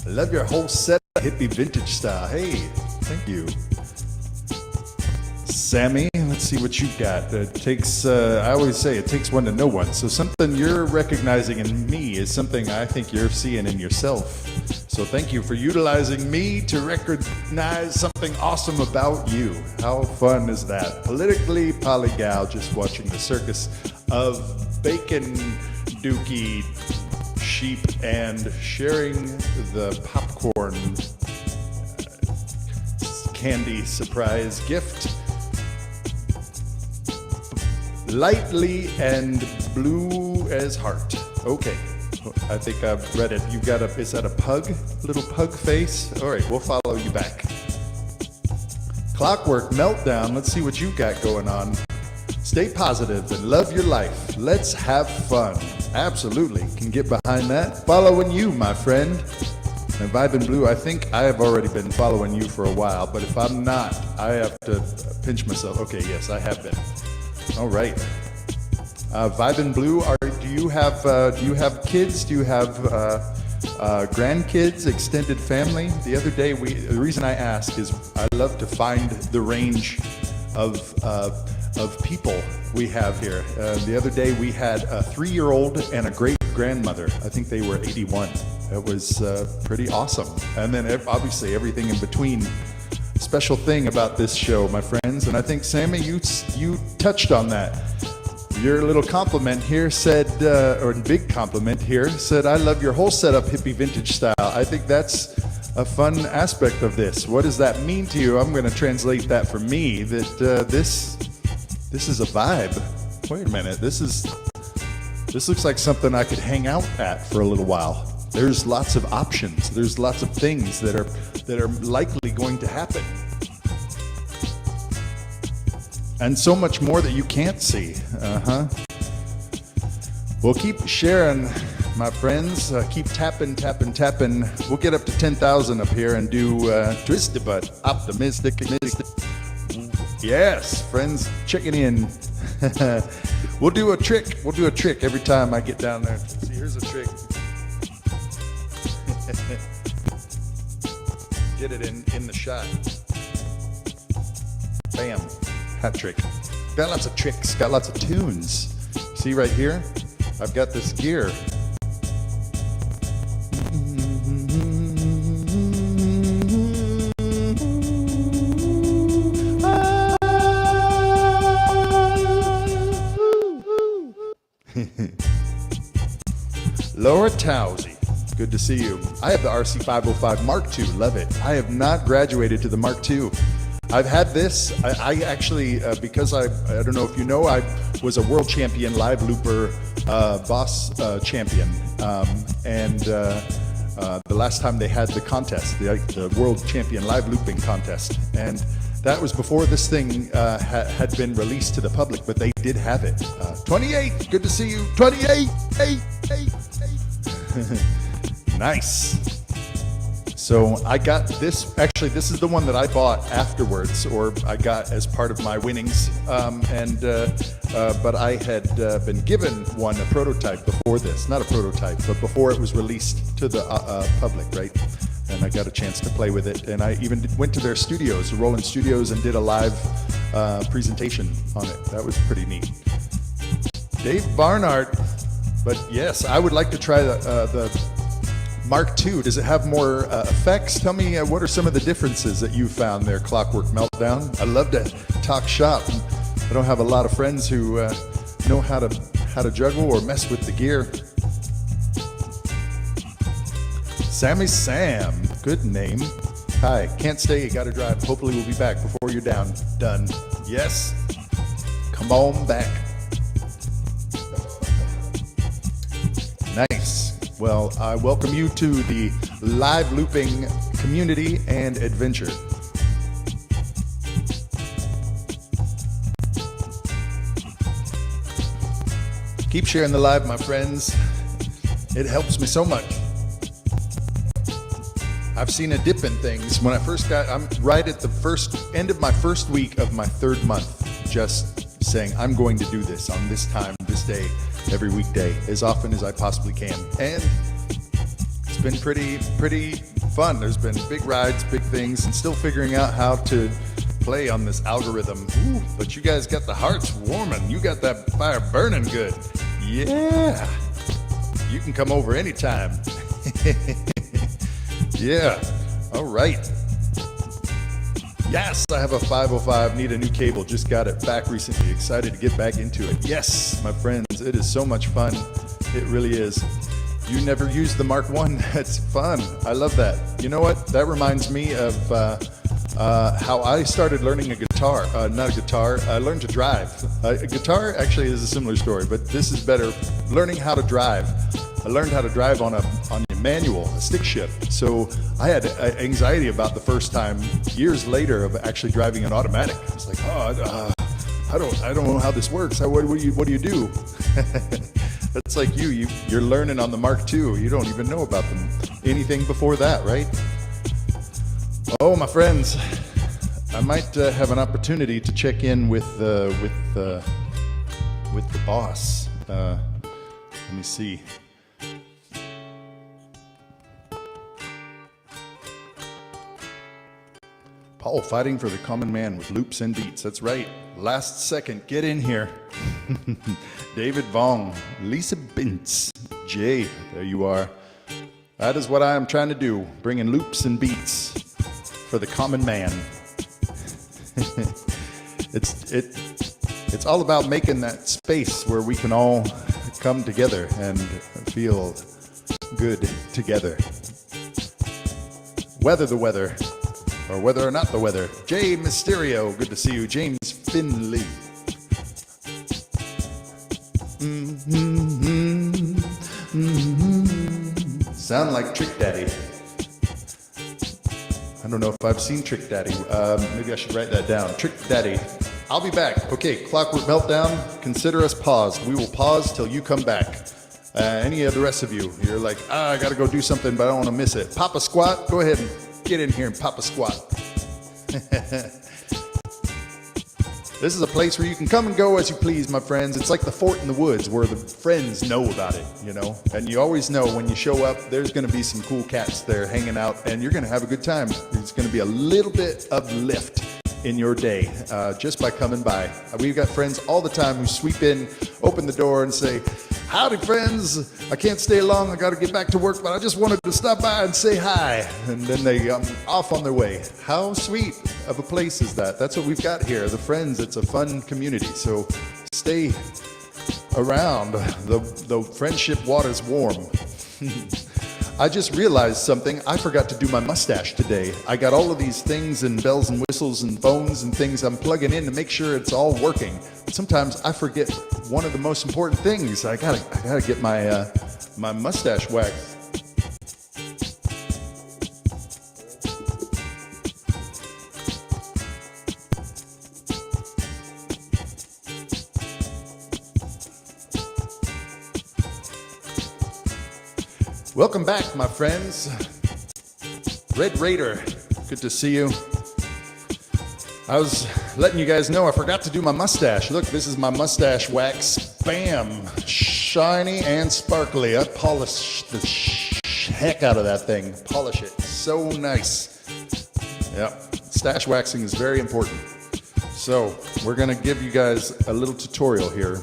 Love your whole set, hippie vintage style. Hey, thank you. Sammy, let's see what you got. It takes, I always say, it takes one to know one. So something you're recognizing in me is something I think you're seeing in yourself. So thank you for utilizing me to recognize something awesome about you. How fun is that? Politically polygal, just watching the circus of bacon dookie sheep and sharing the popcorn candy surprise gift. Lightly and blue as heart. Okay, I think I've read it. You got a, is that a pug? Little pug face? All right, we'll follow you back. Clockwork Meltdown, let's see what you got going on. Stay positive and love your life. Let's have fun. Absolutely, can get behind that. Following you, my friend. And Vibe in Blue, I think I have already been following you for a while, but if I'm not, I have to pinch myself. Okay, yes, I have been. All right. Vibe in Blue, do you have kids? Do you have grandkids, extended family? The other day, the reason I ask is I love to find the range of people we have here. The other day we had a 3-year-old and a great-grandmother. I think they were 81. It was pretty awesome. And then obviously everything in between. Special thing about this show, my friends, and I think, Sammy, you touched on that. Your little compliment here said, or big compliment here, said, I love your whole setup, hippie vintage style. I think that's a fun aspect of this. What does that mean to you? I'm going to translate that for me, that this is a vibe. Wait a minute, this looks like something I could hang out at for a little while. There's lots of options. There's lots of things that are likely going to happen. And so much more that you can't see. We'll keep sharing, my friends. Keep tapping. We'll get up to 10,000 up here and do twisted but optimistic. Yes, friends, checking in. We'll do a trick. We'll do a trick every time I get down there. See, here's a trick. Get it in the shot. Bam. Hat trick. Got lots of tricks. Got lots of tunes. See right here? I've got this gear. Laura Towsey. Good to see you. I have the RC505 Mark II. Love it. I have not graduated to the Mark II. I've had this. I actually, because I don't know if you know, I was a world champion live looper, boss champion. The last time they had the contest, the world champion live looping contest. And that was before this thing had been released to the public, but they did have it. 28, good to see you. 28, eight. Nice. So I got this, actually this is the one that I bought afterwards, or I got as part of my winnings, but I had been given one, a prototype before this, not a prototype, but before it was released to the public, right? And I got a chance to play with it, and I even went to their studios, Roland Studios, and did a live presentation on it. That was pretty neat. Dave Barnard. But yes, I would like to try the Mark II. Does it have more effects? Tell me what are some of the differences that you found there, Clockwork Meltdown? I love to talk shop. I don't have a lot of friends who know how to juggle or mess with the gear. Sammy Sam, good name. Hi, can't stay, you gotta drive. Hopefully we'll be back before you're done. Yes, come on back. Nice. Well, I welcome you to the live looping community and adventure. Keep sharing the live, my friends. It helps me so much. I've seen a dip in things. When I first I'm right at the end of my first week of my third month, just saying I'm going to do this on this time, this day, every weekday, as often as I possibly can. And it's been pretty fun. There's been big rides, big things, and still figuring out how to play on this algorithm. Ooh, but you guys got the hearts warming. You got that fire burning good. Yeah. You can come over anytime. Yeah, all right. Yes, I have a 505, need a new cable, just got it back recently, excited to get back into it. Yes, my friends, it is so much fun, it really is. You never used the Mark I, that's fun, I love that. You know what, that reminds me of how I started learning a guitar, not a guitar, I learned to drive. A guitar actually is a similar story, but this is better, learning how to drive. I learned how to drive on a manual, a stick shift. So I had anxiety about the first time years later of actually driving an automatic. I was like, I don't know how this works. What do you do? That's like you're learning on the Mark II. You don't even know about anything before that, right? Oh, my friends, I might have an opportunity to check in with the boss. Let me see. Paul fighting for the common man with loops and beats. That's right. Last second, get in here. David Vong, Lisa Bintz, Jay, there you are. That is what I am trying to do, bringing loops and beats for the common man. It's all about making that space where we can all come together and feel good together. Weather the weather. Or whether or not the weather. Jay Mysterio, good to see you. James Finley. Sound like Trick Daddy. I don't know if I've seen Trick Daddy. Maybe I should write that down. Trick Daddy. I'll be back. Okay, Clockwork Meltdown, consider us paused. We will pause till you come back. Any of the rest of you, you're like, I gotta go do something, but I don't want to miss it. Papa Squat, go ahead and get in here and pop a squat. This is a place where you can come and go as you please, my friends. It's like the fort in the woods where the friends know about it, you know? And you always know when you show up, there's going to be some cool cats there hanging out, and you're going to have a good time. It's going to be a little bit of lift in your day just by coming by. We've got friends all the time who sweep in, open the door, and say, howdy, friends. I can't stay long. I got to get back to work, but I just wanted to stop by and say hi. And then they off on their way. How sweet of a place is that? That's what we've got here. The Friends, it's a fun community. So stay around. The friendship water's warm. I just realized something. I forgot to do my mustache today. I got all of these things and bells and whistles and phones and things I'm plugging in to make sure it's all working. Sometimes I forget one of the most important things. I gotta get my my mustache waxed. Welcome back, my friends. Red Raider, good to see you. I was letting you guys know I forgot to do my mustache. Look, this is my mustache wax. Bam! Shiny and sparkly. I polish the heck out of that thing. Polish it. So nice. Yep. Stash waxing is very important. So, we're going to give you guys a little tutorial here.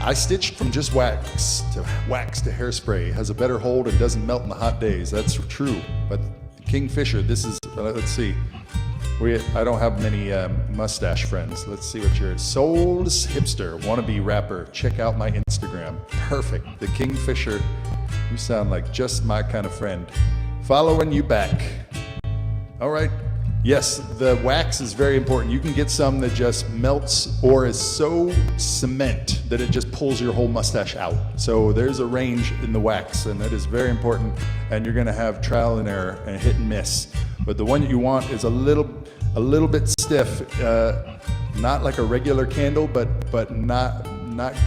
I stitched from just wax to hairspray. Has a better hold and doesn't melt in the hot days. That's true. But Kingfisher, this is, let's see. I don't have many mustache friends. Let's see what yours. Souls Hipster, wannabe rapper. Check out my Instagram. Perfect. The Kingfisher. You sound like just my kind of friend. Following you back. All right. Yes, the wax is very important. You can get some that just melts or is so cement that it just pulls your whole mustache out. So there's a range in the wax, and that is very important. And you're gonna have trial and error and hit and miss. But the one that you want is a little bit stiff, not like a regular candle, but not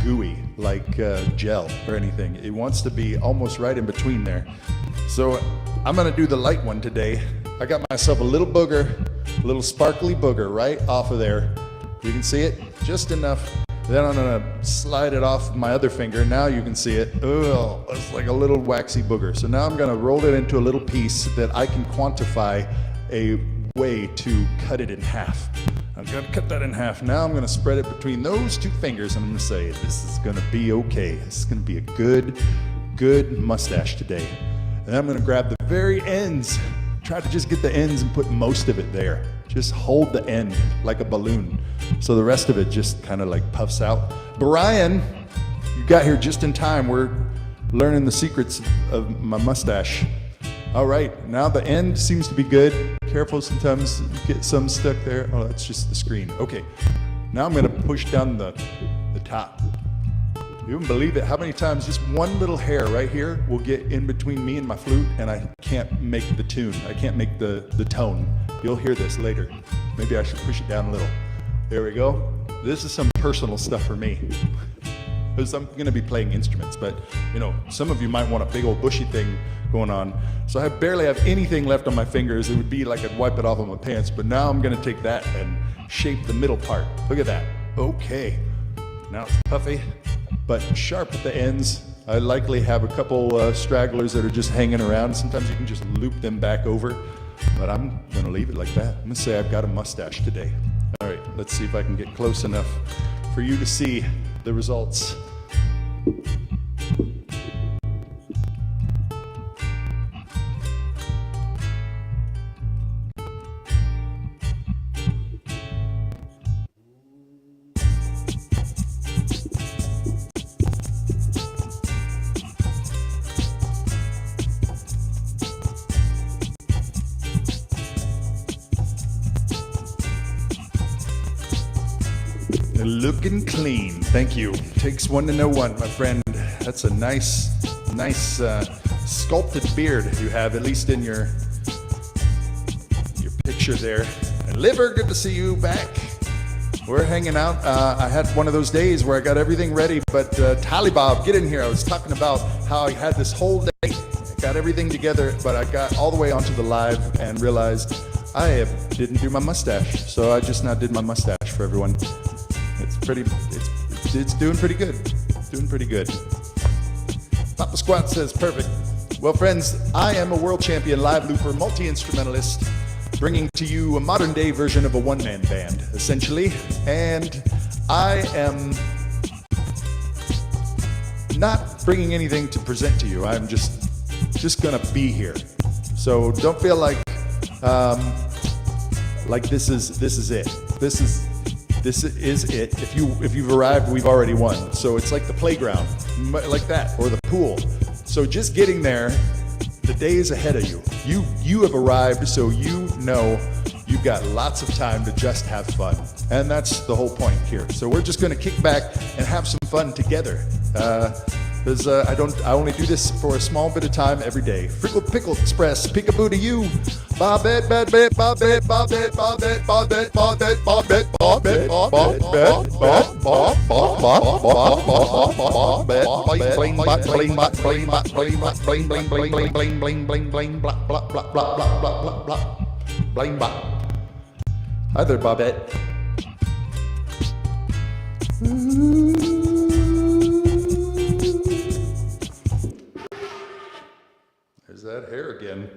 gooey like gel or anything. It wants to be almost right in between there. So I'm gonna do the light one today. I got myself a little booger, a little sparkly booger right off of there. You can see it just enough. Then I'm gonna slide it off my other finger. Now you can see it. Oh, it's like a little waxy booger. So now I'm gonna roll it into a little piece that I can quantify a way to cut it in half. I'm gonna cut that in half. Now I'm gonna spread it between those two fingers and I'm gonna say, this is gonna be okay. This is gonna be a good mustache today. And then I'm gonna grab the very ends. Try to just get the ends and put most of it there. Just hold the end like a balloon. So the rest of it just kind of like puffs out. Brian, you got here just in time. We're learning the secrets of my mustache. All right, now the end seems to be good. Careful, sometimes you get some stuck there. Oh, that's just the screen. Okay, now I'm gonna push down the top. You wouldn't believe it how many times just one little hair right here will get in between me and my flute and I can't make the tune. I can't make the tone. You'll hear this later. Maybe I should push it down a little. There we go. This is some personal stuff for me. Because I'm gonna be playing instruments, but you know, some of you might want a big old bushy thing going on. So I barely have anything left on my fingers. It would be like I'd wipe it off of my pants, but now I'm gonna take that and shape the middle part. Look at that. Okay. Now it's puffy, but sharp at the ends. I likely have a couple stragglers that are just hanging around. Sometimes you can just loop them back over, but I'm gonna leave it like that. I'm gonna say I've got a mustache today. All right, let's see if I can get close enough for you to see the results. Looking clean, thank you. Takes one to know one, my friend. That's a nice sculpted beard you have, at least in your picture there. And Liver, good to see you back. We're hanging out. I had one of those days where I got everything ready, but Tallybob, get in here. I was talking about how I had this whole day, got everything together, but I got all the way onto the live and realized I didn't do my mustache. So I just now did my mustache for everyone. It's doing pretty good. Doing pretty good. Papa Squat says perfect. Well, friends, I am a world champion live looper, multi-instrumentalist, bringing to you a modern day version of a one-man band, essentially. And I am not bringing anything to present to you. I'm just gonna be here. So don't feel like this is it. This is it. If you've arrived, we've already won. So it's like the playground, like that, or the pool. So just getting there, the day is ahead of you. You have arrived, so you know you've got lots of time to just have fun. And that's the whole point here. So we're just gonna kick back and have some fun together. Because I only do this for a small bit of time every day. Frickle Pickle Express, peekaboo to you. Bobbit, bobbit, bobbit, bobbit, bobbit, bobbit, bobbit, bobbit, bobbit, bobbit. Hi there, Bobbette. There's that hair again.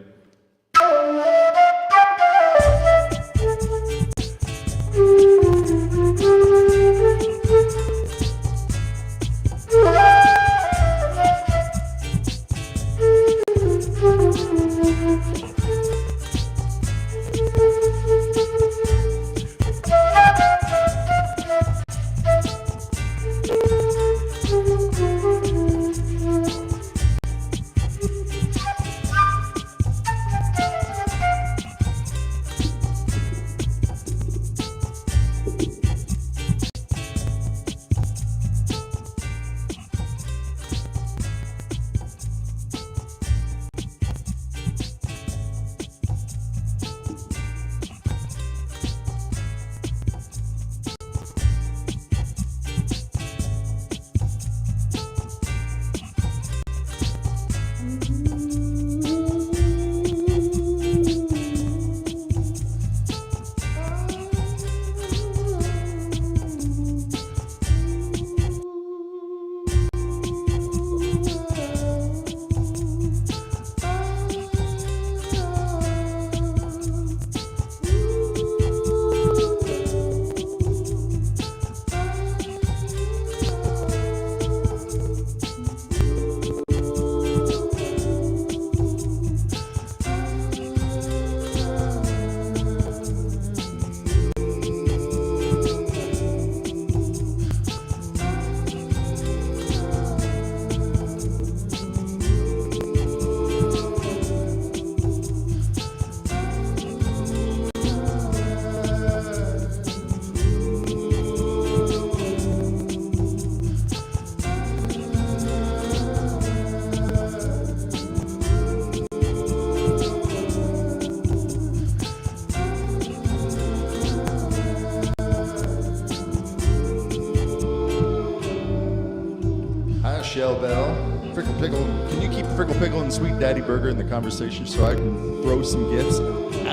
Michelle Bell. Frickle Pickle, can you keep Frickle Pickle and Sweet Daddy Burger in the conversation so I can throw some gifts?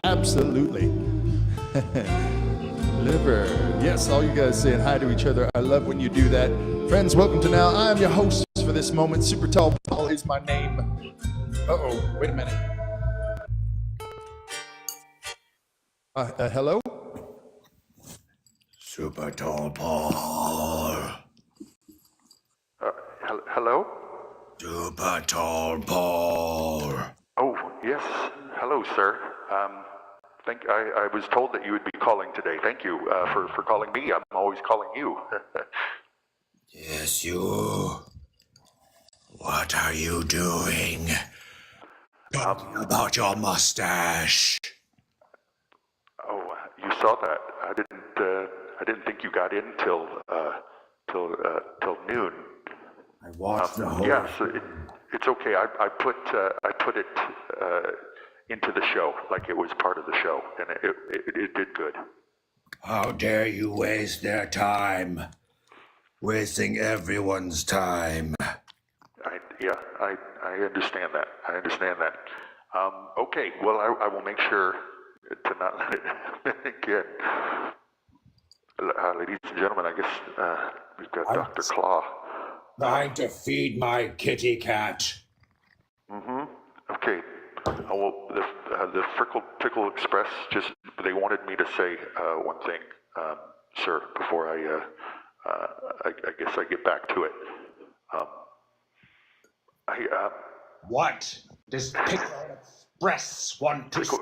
Absolutely. Liver. Yes, all you guys saying hi to each other. I love when you do that. Friends, welcome to Now. I am your host for this moment. SuperTallPaul is my name. Uh-oh, wait a minute. Hello? SuperTallPaul. Hello? SuperTallPaul. Oh, yes. Hello, sir. I was told that you would be calling today. Thank you for calling me. I'm always calling you. Yes, you. What are you doing? Talking about your mustache. Oh, you saw that. I didn't think you got in till noon. I watched the whole. Yeah, so it's okay. I put it into the show like it was part of the show, and it did good. How dare you waste their time? Wasting everyone's time. I understand that. Okay, well, I will make sure to not let it happen again. Ladies and gentlemen, I guess we've got Dr. Claw. Trying to feed my kitty cat. Okay. Well, the Frickle Pickle Express they wanted me to say one thing, sir, before I guess I get back to it. What does Pickle Express want to say?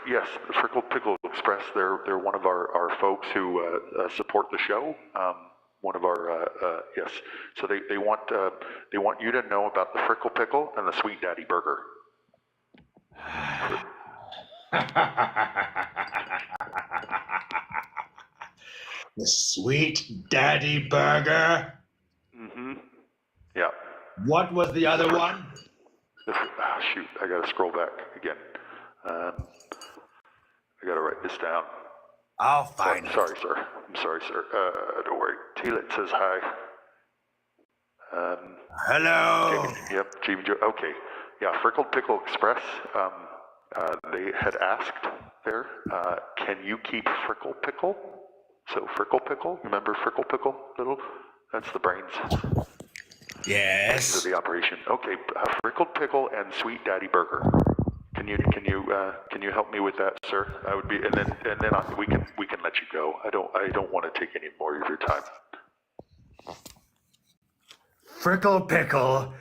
Yes, the Frickle Pickle Express. They're one of our folks who support the show. One of our yes. So they want you to know about the Frickle Pickle and the Sweet Daddy Burger. The Sweet Daddy Burger? Yeah. What was the other one? Shoot, I gotta scroll back again. I gotta write this down. I'll find it. Sorry, sir. I'm sorry, sir. Don't worry. Teelit says hi. Hello. Yep, okay. Yeah, Frickle Pickle Express. They had asked there, can you keep Frickle Pickle? So Frickle Pickle, remember Frickle Pickle? That's the brains. Yes. To the operation. Okay, Frickle Pickle and Sweet Daddy Burger. Can you help me with that, sir? I would be, and then we can let you go. I don't want to take any more of your time. Frickle Pickle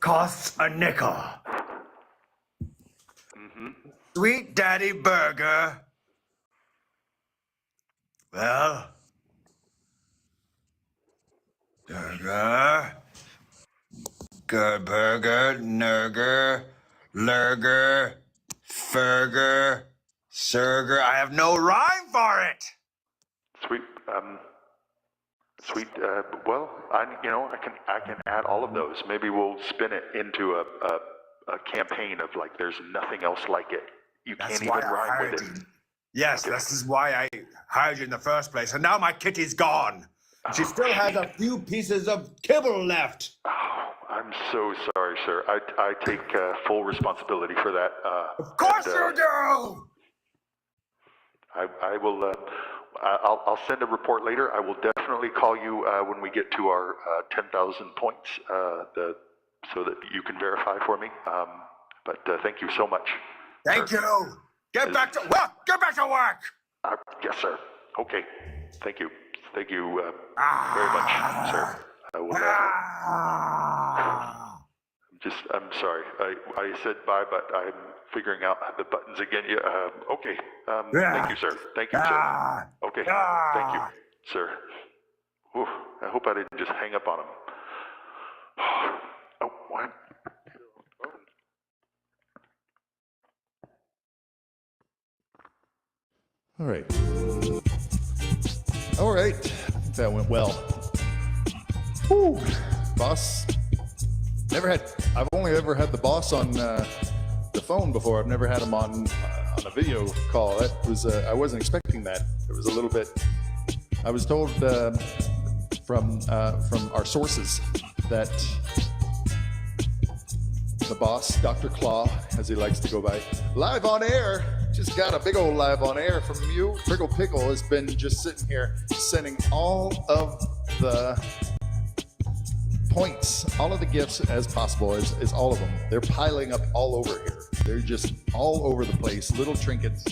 costs a nickel. Sweet Daddy Burger. Well, burger, good burger, nurger, lurger, furger, surger. I have no rhyme for it. Sweet. Well, I can add all of those. Maybe we'll spin it into a campaign of like there's nothing else like it. You can't even rhyme with it. Yes, this is why I hired you in the first place. And now my kitty's gone. She still has a few pieces of kibble left. Oh, I'm so sorry, sir. I take full responsibility for that. Of course you do! I will. I'll send a report later. I will definitely call you when we get to our 10,000 points, so that you can verify for me. But thank you so much. Thank you. Get back to work. Get back to work. Yes, sir. Okay. Thank you. Thank you very much, sir. I will. I'm sorry. I said bye, but I'm figuring out the buttons again. Yeah. Okay. Thank you, sir. Thank you, sir. Okay. Thank you, sir. Ooh, I hope I didn't just hang up on him. Oh, what? All right. That went well. Whew. Boss. I've only ever had the boss on the phone before. I've never had him on a video call. That was I wasn't expecting that. It was a little bit. I was told from our sources that the boss, Dr. Claw, as he likes to go by, live on air. Just got a big old live on air from you. Prickle Pickle has been just sitting here sending all of the points, all of the gifts as possible, is all of them. They're piling up all over here. They're just all over the place, little trinkets.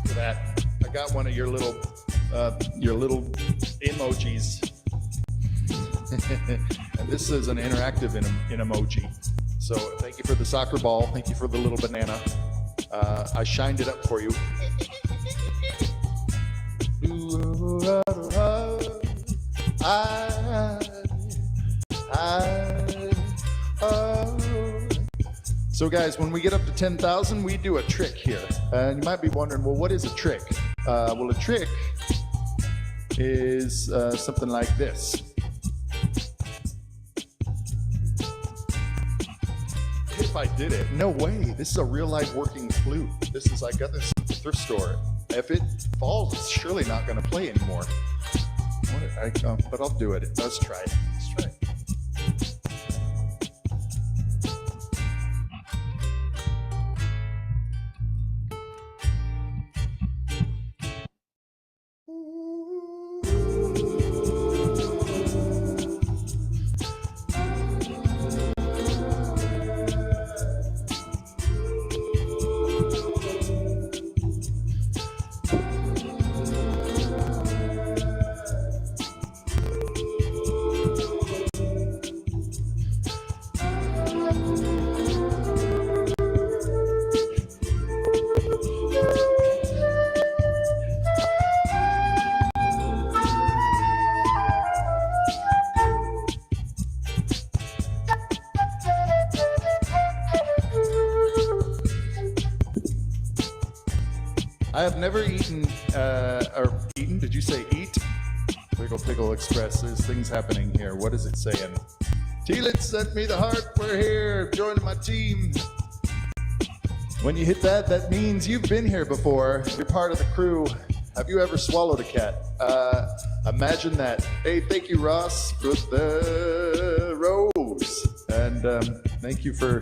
Look at that. I got one of your little emojis. And this is an interactive in emoji. So thank you for the soccer ball. Thank you for the little banana. I shined it up for you. So guys, when we get up to 10,000, we do a trick here. And you might be wondering, well, what is a trick? Well, a trick is something like this. If I did it, no way. This is a real life working flute. I got this at the thrift store. If it falls, it's surely not going to play anymore. But I'll do it. Let's try it. I have never eaten, did you say eat? Pickle Express, there's things happening here. What is it saying? Teelit sent me the heart, we're here, joining my team. When you hit that, that means you've been here before. You're part of the crew. Have you ever swallowed a cat? Imagine that. Hey, thank you, Ross, for the rose. And thank you for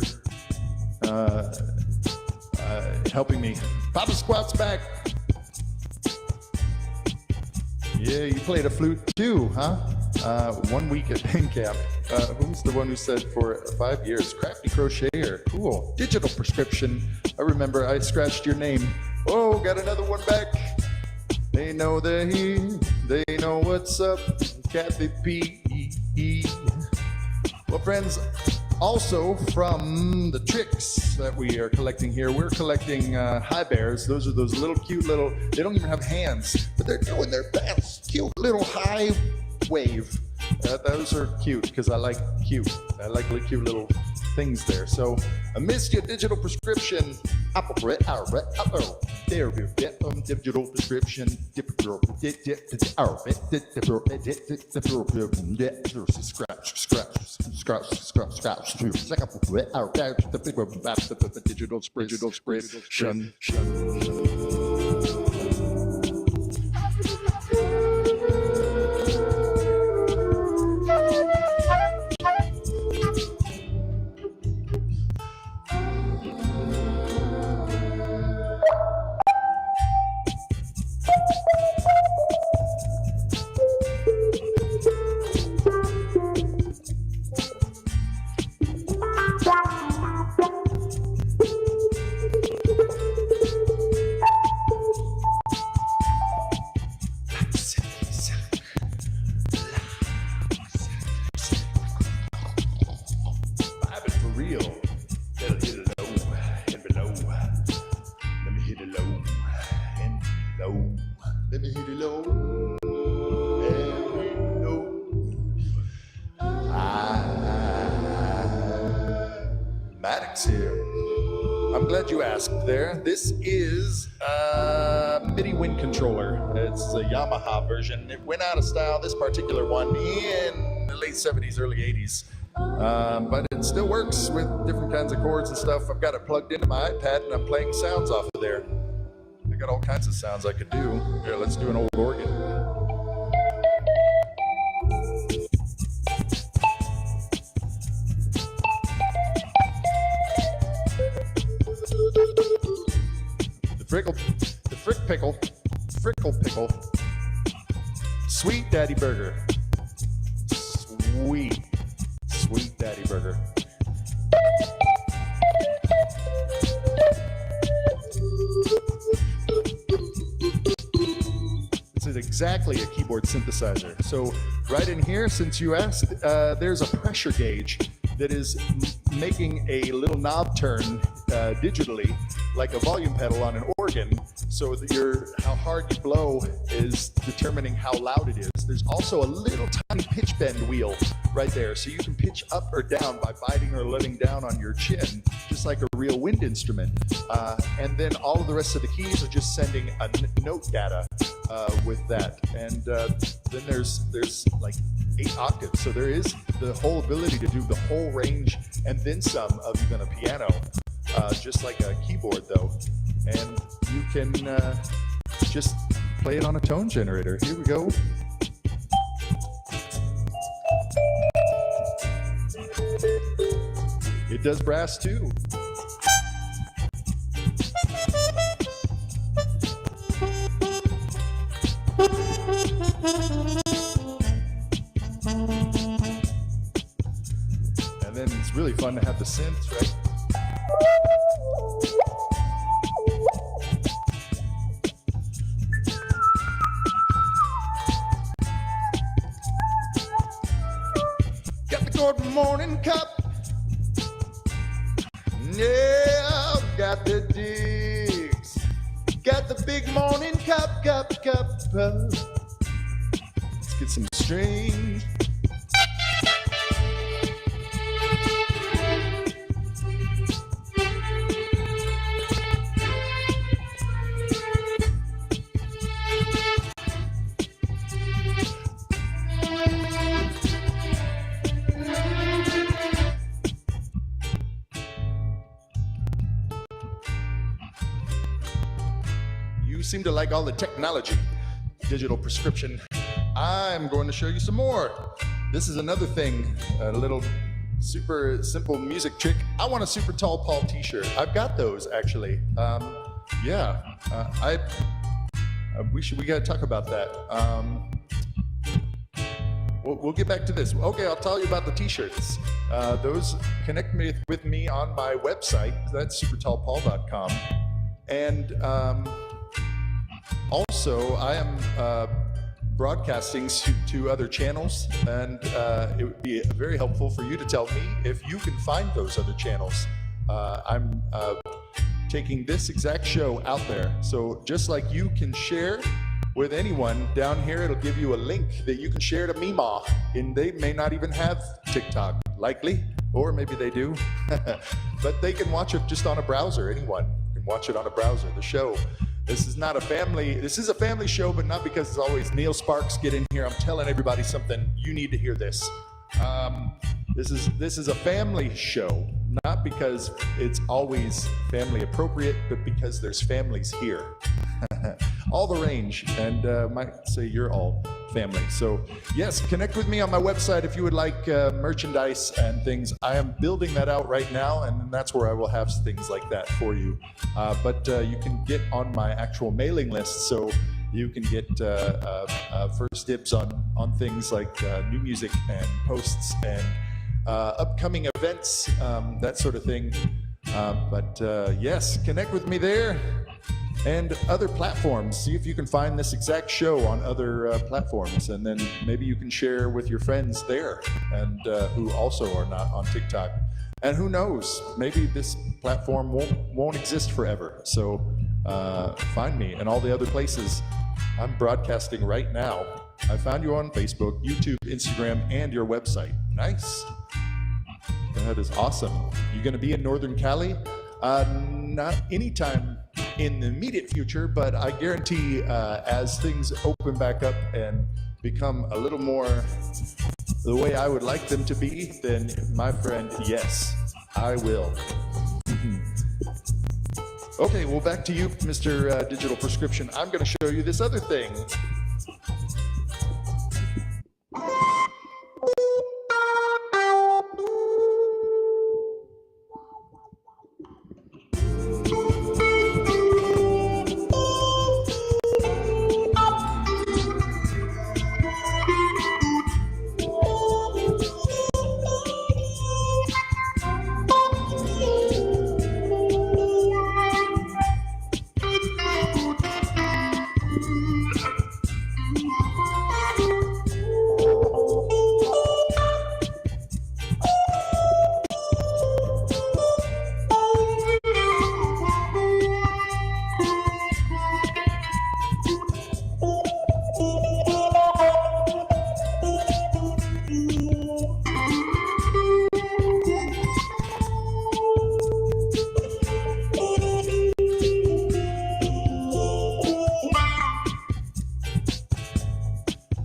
helping me. Papa Squat's back. Yeah, you played a flute too, huh? 1 week at pen camp. Who's the one who said for 5 years? Crafty crocheter. Cool. Digital prescription. I remember I scratched your name. Oh, got another one back. They know they're here. They know what's up. Kathy P. Well, friends, also from the tricks that we are collecting here, we're collecting high bears. Those are those little cute little, they don't even have hands, but they're doing their best. Cute little high wave. Those are cute because I like cute. I like the cute little things there. So I missed your digital prescription. There we go. Digital prescription. Digital prescription. I'm glad you asked there. This is a MIDI wind controller. It's a Yamaha version. It went out of style, this particular one, in the late 70s, early 80s. But it still works with different kinds of chords and stuff. I've got it plugged into my iPad and I'm playing sounds off of there. I got all kinds of sounds I could do. Here, let's do an old organ. the frickle pickle, sweet daddy burger. Sweet daddy burger. This is exactly a keyboard synthesizer. So right in here, since you asked, there's a pressure gauge that is making a little knob turn digitally, like a volume pedal on an organ, so that how hard you blow is determining how loud it is. There's also a little tiny pitch bend wheel right there, so you can pitch up or down by biting or letting down on your chin, just like a real wind instrument. And then all of the rest of the keys are just sending a note data with that. And then there's like 8 octaves, so there is the whole ability to do the whole range and then some of even a piano, just like a keyboard though. And you can just play it on a tone generator. Here we go. It does brass too. And then it's really fun to have the synths, right? Got the good morning cup. Yeah, got the digs. Got the big morning cup. Let's get some strings. You seem to like all the technology. Digital prescription. I'm going to show you some more. This is another thing, a little super simple music trick. I want a SuperTallPaul t-shirt. I've got those actually. We got to talk about that. We'll get back to this. Okay, I'll tell you about the t-shirts. Those connect with me on my website. That's SuperTallPaul.com. And also, I am broadcasting to other channels, and it would be very helpful for you to tell me if you can find those other channels. I'm taking this exact show out there, so just like you can share with anyone, down here it'll give you a link that you can share to Meemaw, and they may not even have TikTok, likely, or maybe they do, but they can watch it just on a browser. Anyone can watch it on a browser, the show. This is not a family, this is a family show, but not because it's always Neil Sparks, get in here, I'm telling everybody something, you need to hear this. This is a family show, not because it's always family appropriate, but because there's families here. All the range, and might say you're all family. So yes, connect with me on my website if you would like merchandise and things. I am building that out right now, and that's where I will have things like that for you. But you can get on my actual mailing list, so you can get first dibs on things like new music and posts and upcoming events, that sort of thing. But yes, connect with me there. And other platforms. See if you can find this exact show on other platforms, and then maybe you can share with your friends there, and who also are not on TikTok. And who knows, maybe this platform won't exist forever. So find me in all the other places. I'm broadcasting right now. I found you on Facebook, YouTube, Instagram, and your website. Nice. That is awesome. You gonna be in Northern Cali? Not anytime in the immediate future, but I guarantee as things open back up and become a little more the way I would like them to be, then my friend, yes, I will. Okay, well, back to you, Mr. Digital Prescription. I'm going to show you this other thing.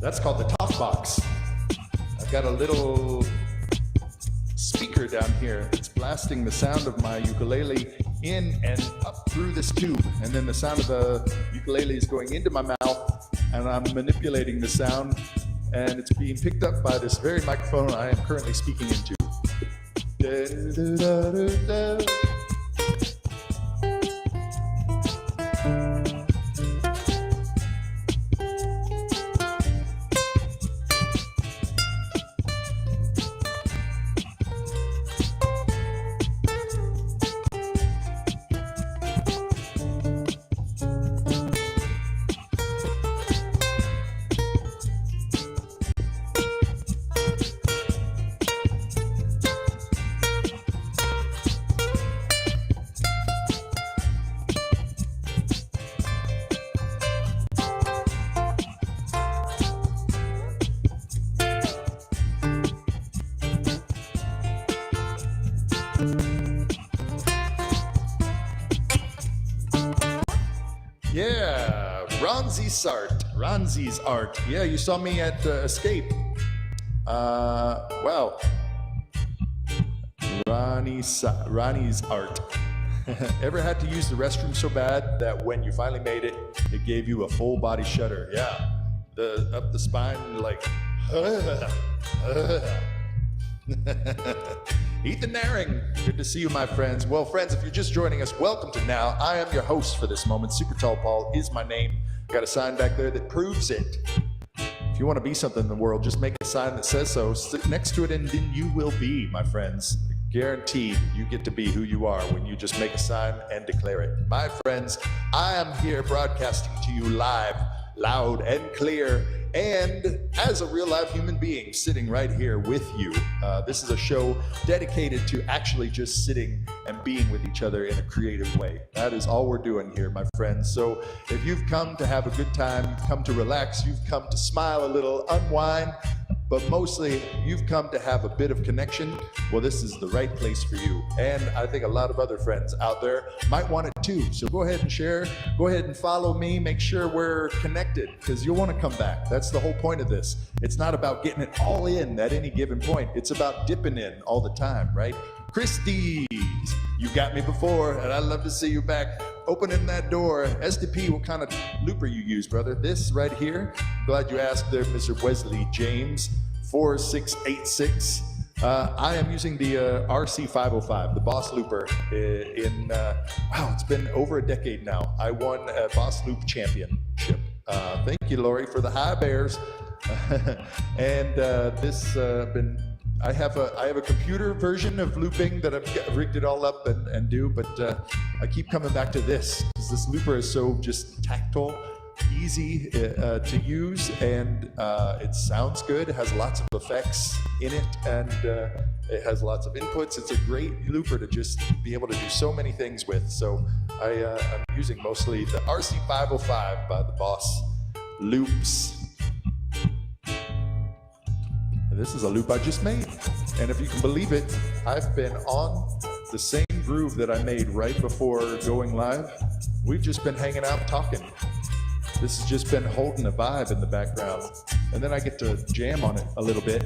That's called the talk box. I've got a little speaker down here. It's blasting the sound of my ukulele in and up through this tube. And then the sound of the ukulele is going into my mouth, and I'm manipulating the sound, and it's being picked up by this very microphone I am currently speaking into. Yeah, Ronzi's art. Yeah, you saw me at Escape. Wow. Ronnie's art. Ever had to use the restroom so bad that when you finally made it, it gave you a full body shudder? Yeah, up the spine, like. Ethan Naring, good to see you, my friends. Well, friends, if you're just joining us, welcome to Now. I am your host for this moment. SuperTallPaul is my name. Got a sign back there that proves it. If you want to be something in the world, just make a sign that says so. Sit next to it, and then you will be, my friends. Guaranteed, you get to be who you are when you just make a sign and declare it. My friends, I am here broadcasting to you live, loud and clear, and as a real live human being sitting right here with you. This is a show dedicated to actually just sitting and being with each other in a creative way. That is all we're doing here, my friends. So if you've come to have a good time, you've come to relax, you've come to smile a little, unwind, but mostly you've come to have a bit of connection, well, this is the right place for you. And I think a lot of other friends out there might want it too. So go ahead and share, go ahead and follow me, make sure we're connected, because you'll want to come back. That's the whole point of this. It's not about getting it all in at any given point. It's about dipping in all the time, right? Christie's, you got me before, and I'd love to see you back. Opening that door. SDP, what kind of looper you use, brother? This right here. Glad you asked there, Mr. Wesley James, 4686. I am using the RC505, the Boss Looper. Wow, it's been over a decade now. I won a Boss Loop championship. Thank you, Lori, for the high bears. And I have a computer version of looping that I've rigged it all up and do, but I keep coming back to this because this looper is so just tactile, easy to use, and it sounds good. It has lots of effects in it, and it has lots of inputs. It's a great looper to just be able to do so many things with. So I'm using mostly the RC505 by the Boss Loops. This is a loop I just made. And if you can believe it, I've been on the same groove that I made right before going live. We've just been hanging out talking. This has just been holding a vibe in the background. And then I get to jam on it a little bit.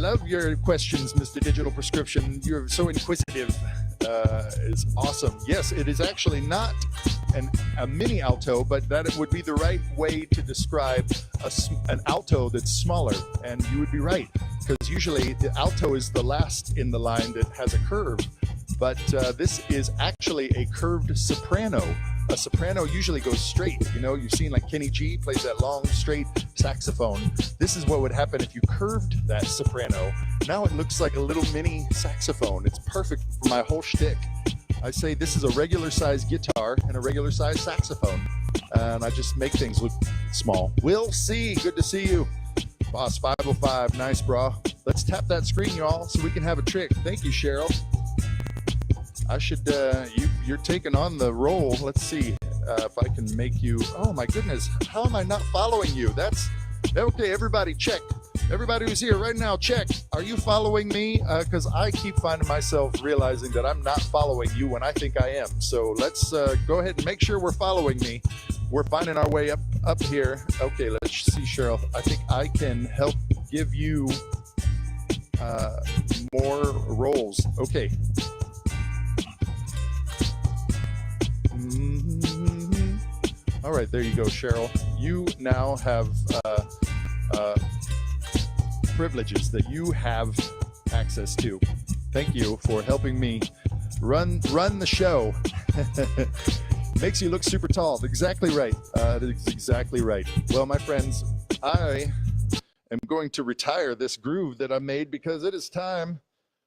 love your questions, Mr. Digital Prescription. You're so inquisitive. It's awesome. Yes, it is actually not a mini alto, but that it would be the right way to describe an alto that's smaller. And you would be right, because usually the alto is the last in the line that has a curve. But this is actually a curved soprano. A soprano usually goes straight. You know, you've seen like Kenny G plays that long, straight saxophone. This is what would happen if you curved that soprano. Now it looks like a little mini saxophone. It's perfect for my whole shtick. I say this is a regular size guitar and a regular size saxophone. And I just make things look small. Will C, good to see you. Boss 505, nice, bro. Let's tap that screen, y'all, so we can have a trick. Thank you, Cheryl. I should, you're taking on the role. Let's see if I can make you, oh my goodness, how am I not following you? That's, okay, everybody check. Everybody who's here right now, check. Are you following me? Because I keep finding myself realizing that I'm not following you when I think I am. So let's go ahead and make sure we're following me. We're finding our way up here. Okay, let's see, Cheryl. I think I can help give you more roles. Okay. All right, there you go, Cheryl. You now have privileges that you have access to. Thank you for helping me run the show. Makes you look super tall. Exactly right. That's exactly right. Well, my friends, I am going to retire this groove that I made because it is time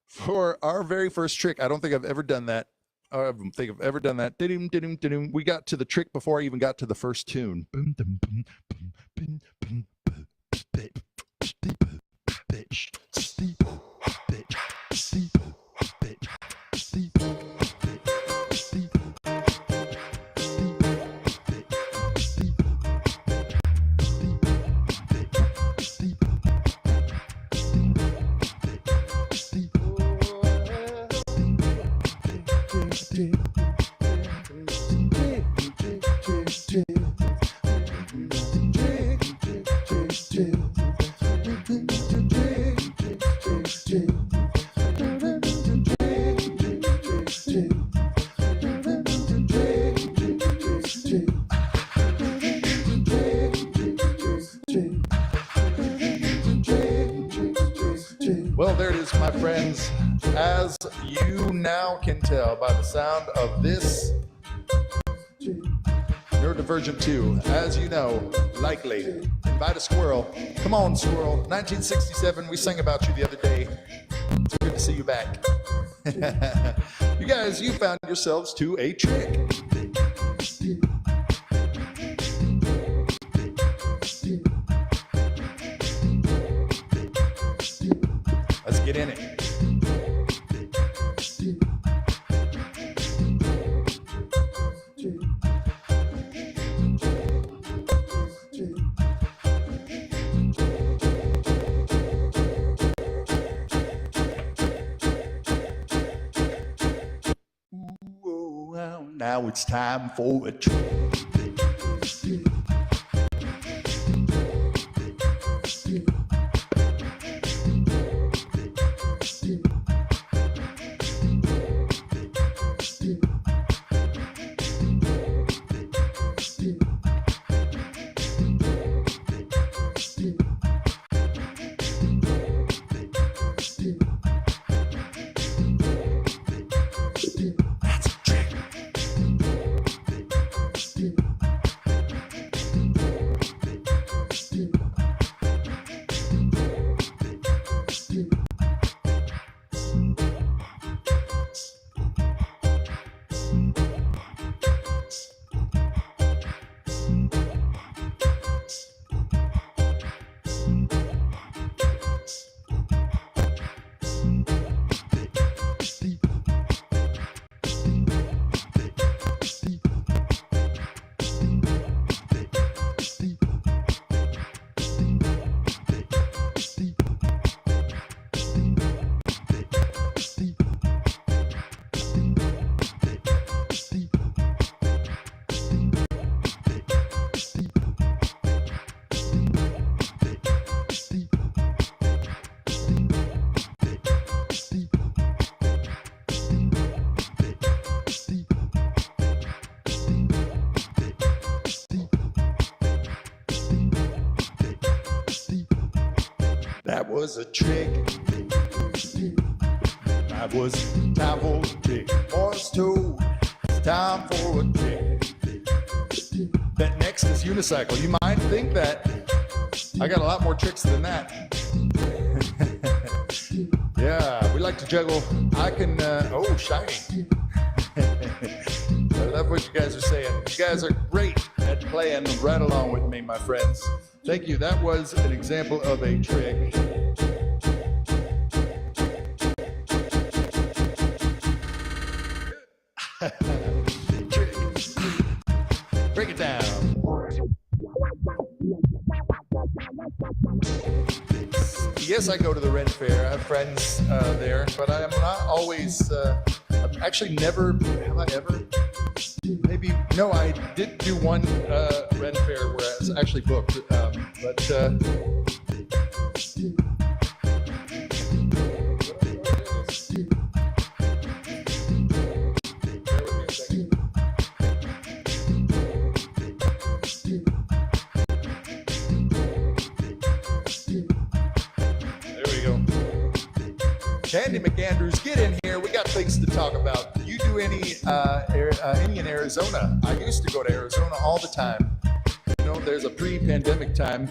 for our very first trick. I don't think I've ever done that. I don't think I've ever done that. We got to the trick before I even got to the first tune. Well, there it is, my friends. As you now can tell by the sound of this Neurodivergent 2, as you know, likely, invite a squirrel. Come on, squirrel. 1967, we sang about you the other day. It's good to see you back. You guys, you found yourselves to a trick. Let's get in it. Ooh, now it's time for a trick. That was a trick. That was time for a trick. Morse told, it's time for a trick. That next is unicycle. You might think that I got a lot more tricks than that. Yeah, we like to juggle. I can, oh, shiny. I love what you guys are saying. You guys are great at playing right along with me, my friends. Thank you. That was an example of a trick. Trick. Break it down. Yes, I go to the Ren Fair. I have friends there, but I am not always. I've actually never. Have I ever? Maybe. No, I did do one Ren Fair where I was actually booked, but. Candy McAndrews, get in here. We got things to talk about. You do any in Arizona? I used to go to Arizona all the time. You know, there's a pre-pandemic time,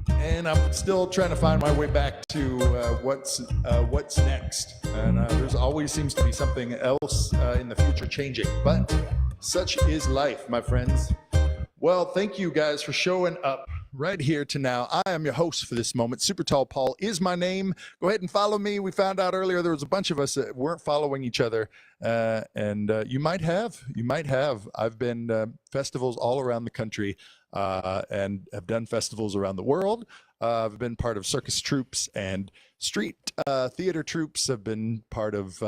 and I'm still trying to find my way back to what's next. And there's always seems to be something else in the future changing. But such is life, my friends. Well, thank you guys for showing up right here to now. I am your host for this moment. SuperTallPaul is my name. Go ahead and follow me. We found out earlier there was a bunch of us that weren't following each other, and you might have. I've been festivals all around the country and have done festivals around the world. I've been part of circus troupes and street theater troupes. I've been part of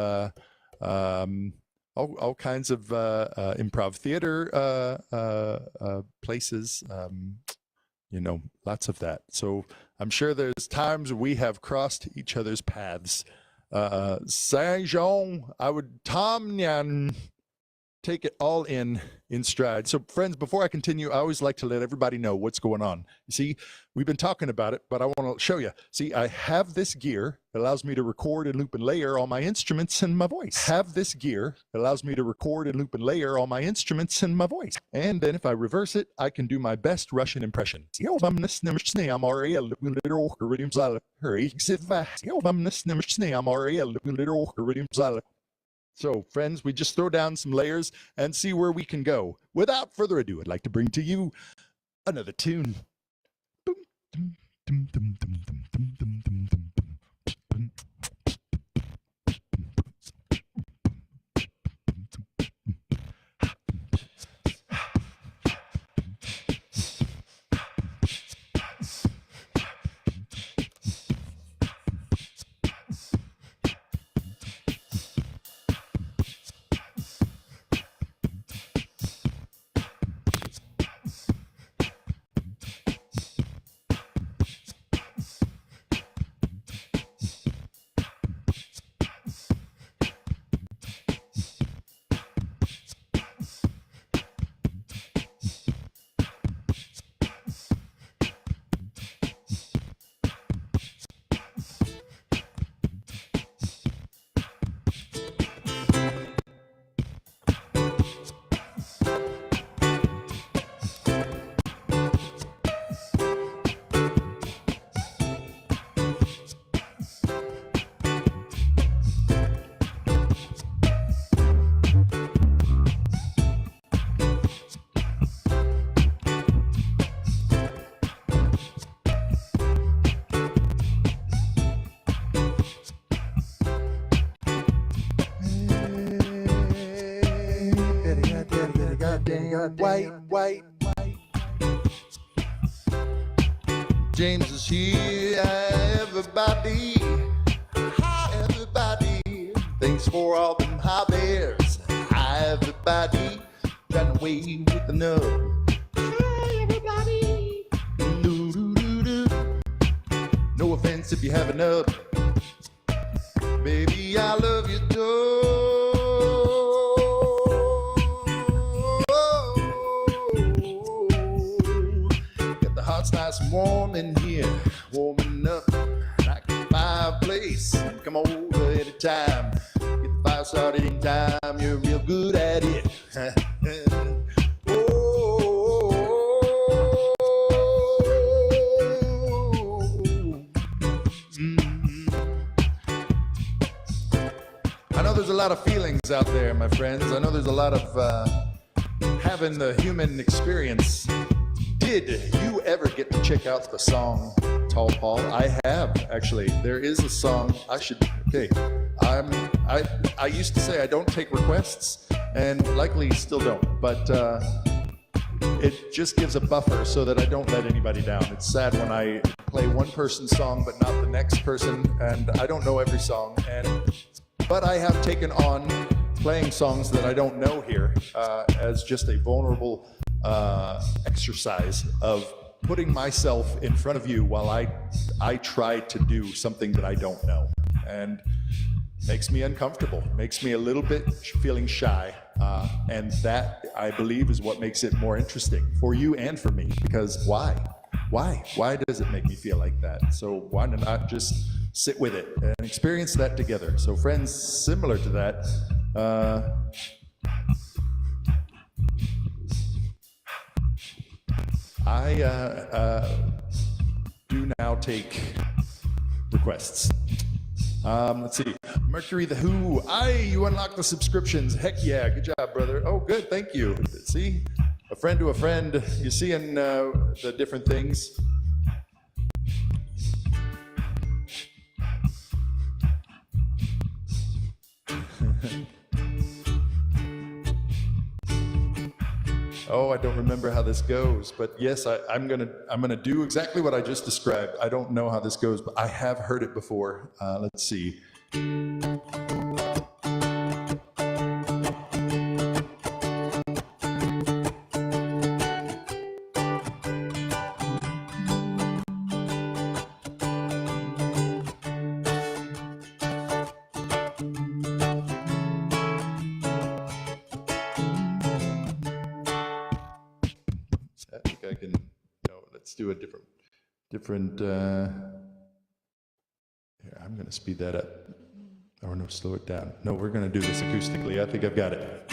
all kinds of improv theater places. You know, lots of that. So I'm sure there's times we have crossed each other's paths. Saint-Jean, I would Tom Nyan take it all in stride. So friends, before I continue, I always like to let everybody know what's going on. You see, we've been talking about it, but I want to show you. See, I have this gear that allows me to record and loop and layer all my instruments and my voice. And then if I reverse it, I can do my best Russian impression. So, friends, we just throw down some layers and see where we can go. Without further ado, I'd like to bring to you another tune. White. James is here, everybody. Hi, everybody. Thanks for all them high bears. Hi, everybody. Trying to wave with the nub. Hi, everybody. Do-do-do-do. No offense if you have a nub. Baby, I love you too. It's nice and warm in here, warming up starting time, you're real good at it. I know there's a lot of feelings out there, my friends. I know there's a lot of having the human experience. Did you ever get to check out the song Tall Paul? I have, actually. There is a song. Okay. I used to say I don't take requests, and likely still don't, but it just gives a buffer so that I don't let anybody down. It's sad when I play one person's song but not the next person, and I don't know every song, but I have taken on playing songs that I don't know here as just a vulnerable exercise of putting myself in front of you while I try to do something that I don't know, and makes me uncomfortable, makes me a little bit feeling shy, and that, I believe, is what makes it more interesting for you and for me, because why does it make me feel like that? So why not just sit with it and experience that together? So friends, similar to that, I do now take requests. Let's see. Mercury the Who. You unlocked the subscriptions. Heck yeah. Good job, brother. Oh, good. Thank you. See? A friend to a friend. You're seeing the different things. Oh, I don't remember how this goes, but yes, I'm gonna do exactly what I just described. I don't know how this goes, but I have heard it before. Let's see. I think I can, let's do a different, here, I'm going to speed that up. Or no, slow it down. No, we're going to do this acoustically. I think I've got it.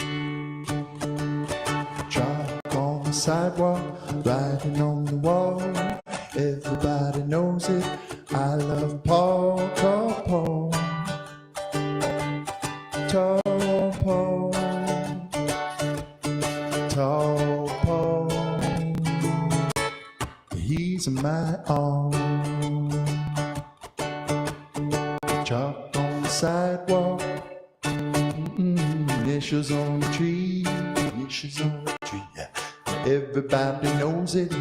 Chalk on the sidewalk, writing on the wall. Everybody knows it. I love Paul, Tall Paul. Tall Paul. Tall Paul. He's my own. Chalk on the sidewalk, initials on the tree, initials on the tree. Yeah. Everybody knows it,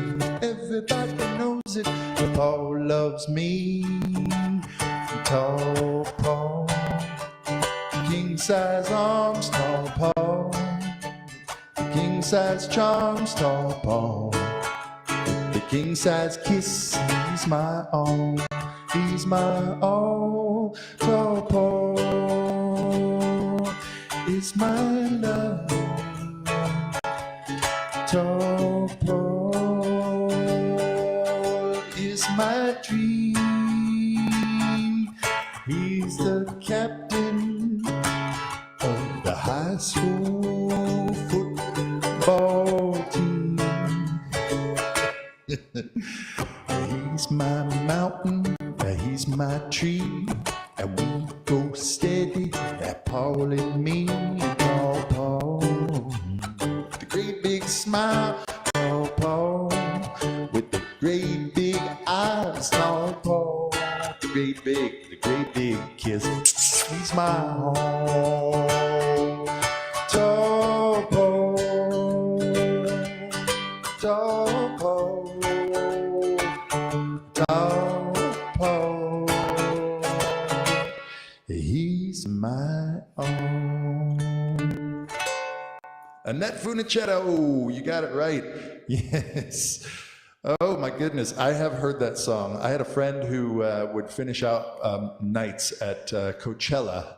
everybody knows it. Paul loves me, Tall Paul. King size arms, Tall Paul. King size charms, Tall Paul. The king size kiss, he's my all, he's my all. Tall Paul is my love. Tall Paul is my dream. He's the captain of the high school football team. He's my mountain, he's my tree, and we go steady, that Paul and me. Tall Paul, the great big smile, Tall Paul, with the great big eyes, Tall Paul, the great big kiss. He's my home. Tall Paul, Tall Paul, Tall Paul, he's my own. Annette Funichetto, oh, you got it right. Yes. Oh my goodness, I have heard that song. I had a friend who would finish out nights at Coachella.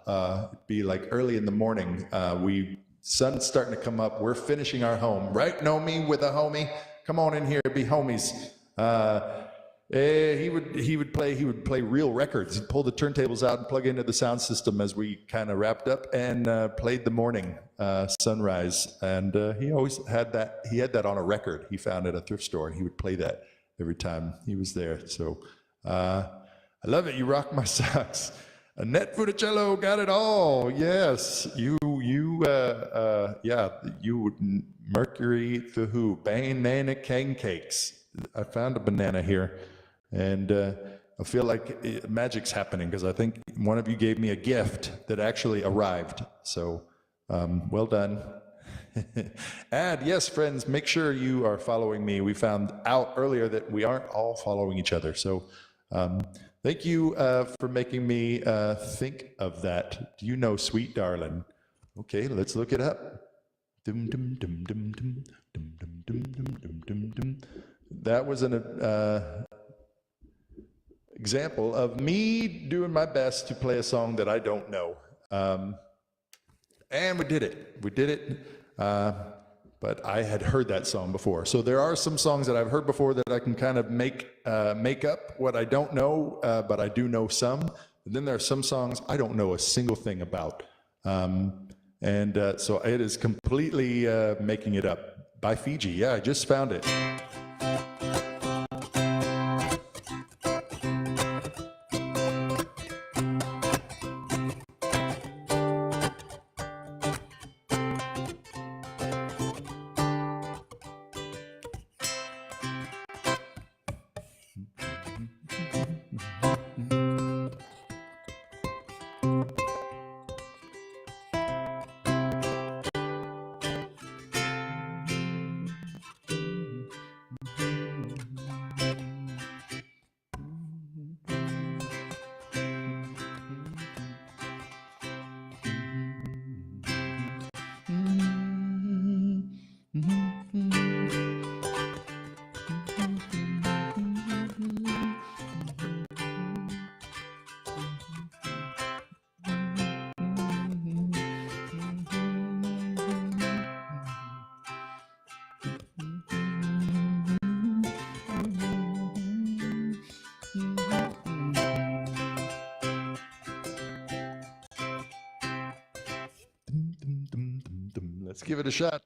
It'd be like early in the morning. Sun's starting to come up. We're finishing our home. Right, Nomi with a homie? Come on in here, be homies. He would play real records. He'd pull the turntables out and plug into the sound system as we kind of wrapped up and played the morning sunrise. And he always had that. He had that on a record he found at a thrift store, and he would play that every time he was there. So I love it. You rock my socks. Annette Funicello got it all. Yes, you Mercury the Who, banana cakes. I found a banana here, and I feel like magic's happening because I think one of you gave me a gift that actually arrived. So well done. And yes, friends, make sure you are following me. We found out earlier that we aren't all following each other. So thank you for making me think of that. Do you know Sweet Darling? Okay, let's look it up. Dum, dum, dum, dum, dum, dum, dum, dum, dum, dum, dum. That was an example of me doing my best to play a song that I don't know. And we did it. We did it. But I had heard that song before. So there are some songs that I've heard before that I can kind of make up what I don't know, but I do know some. And then there are some songs I don't know a single thing about. So it is completely making it up. By Fiji. Yeah, I just found it. Let's give it a shot.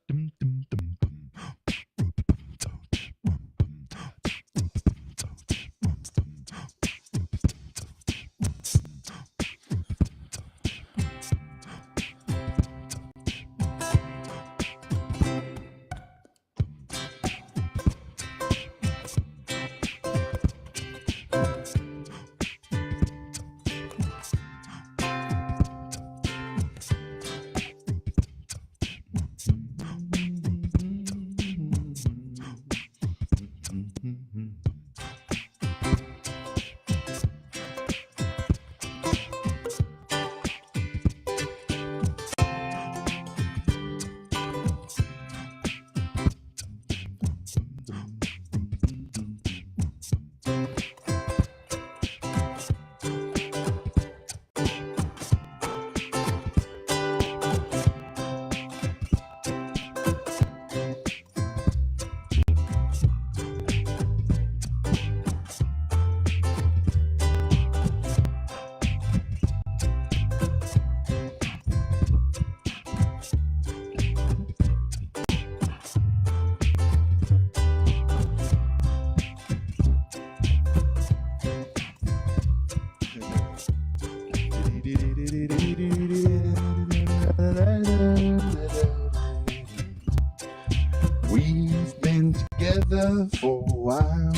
We've been together for a while,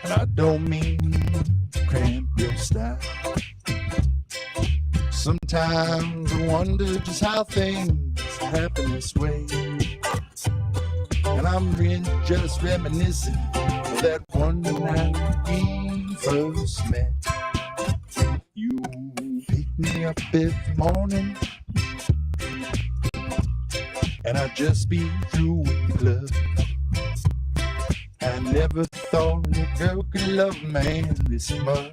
and I don't mean to cramp your style. Sometimes I wonder just how things happen this way, and I'm just reminiscing of that one night we first met. You picked me up every morning, and I'd just be through with the club. I never thought a girl could love a man this much.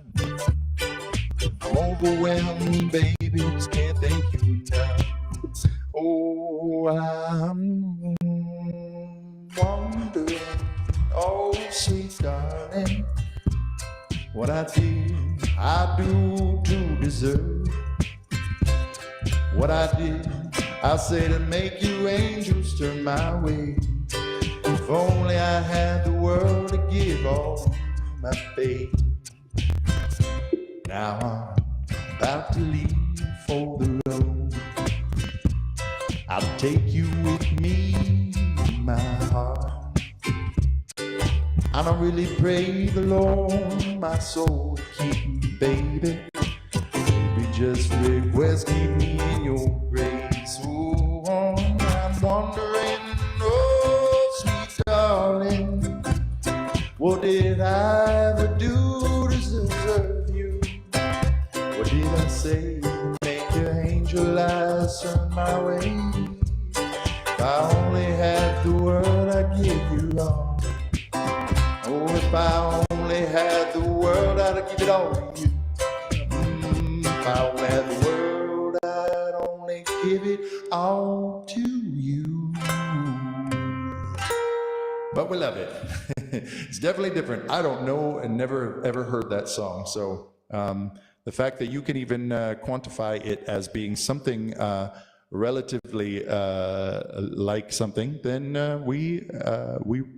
I'm overwhelmed, baby, just can't thank you enough. Oh, I'm wondering, oh, sweet darling, what I did, I do to deserve what I did. I say to make you angels turn my way. If only I had the world to give all my faith. Now I'm about to leave for the road. I'll take you with me in my heart. I don't really pray the Lord my soul to keep me, baby. Maybe just request keep me in your grace. Oh, I'm wondering, oh, sweet darling, what did I ever do to deserve you? What did I say to make your angel eyes turn my way? If I only had the world, I'd give you all. Oh, if I only had the world, I'd give it all to you. If I only had the world, I'd only give it all to you. But we love it. It's definitely different. I don't know and never ever heard that song. So the fact that you can even quantify it as being something relatively like something, then we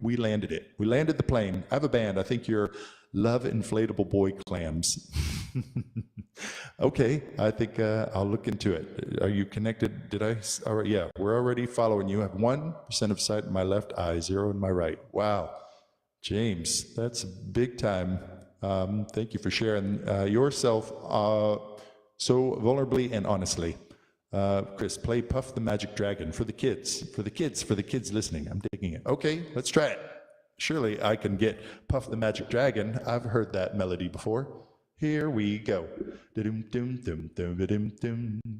landed it. We landed the plane. I have a band. I think you're Love Inflatable Boy Clams. Okay, I think I'll look into it. Are you connected? Did I? All right, yeah, we're already following you. I have 1% of sight in my left eye, 0 in my right. Wow, James, that's big time. Thank you for sharing yourself so vulnerably and honestly. Chris, play Puff the Magic Dragon for the kids. For the kids listening. I'm digging it. Okay, let's try it. Surely I can get Puff the Magic Dragon. I've heard that melody before. Here we go.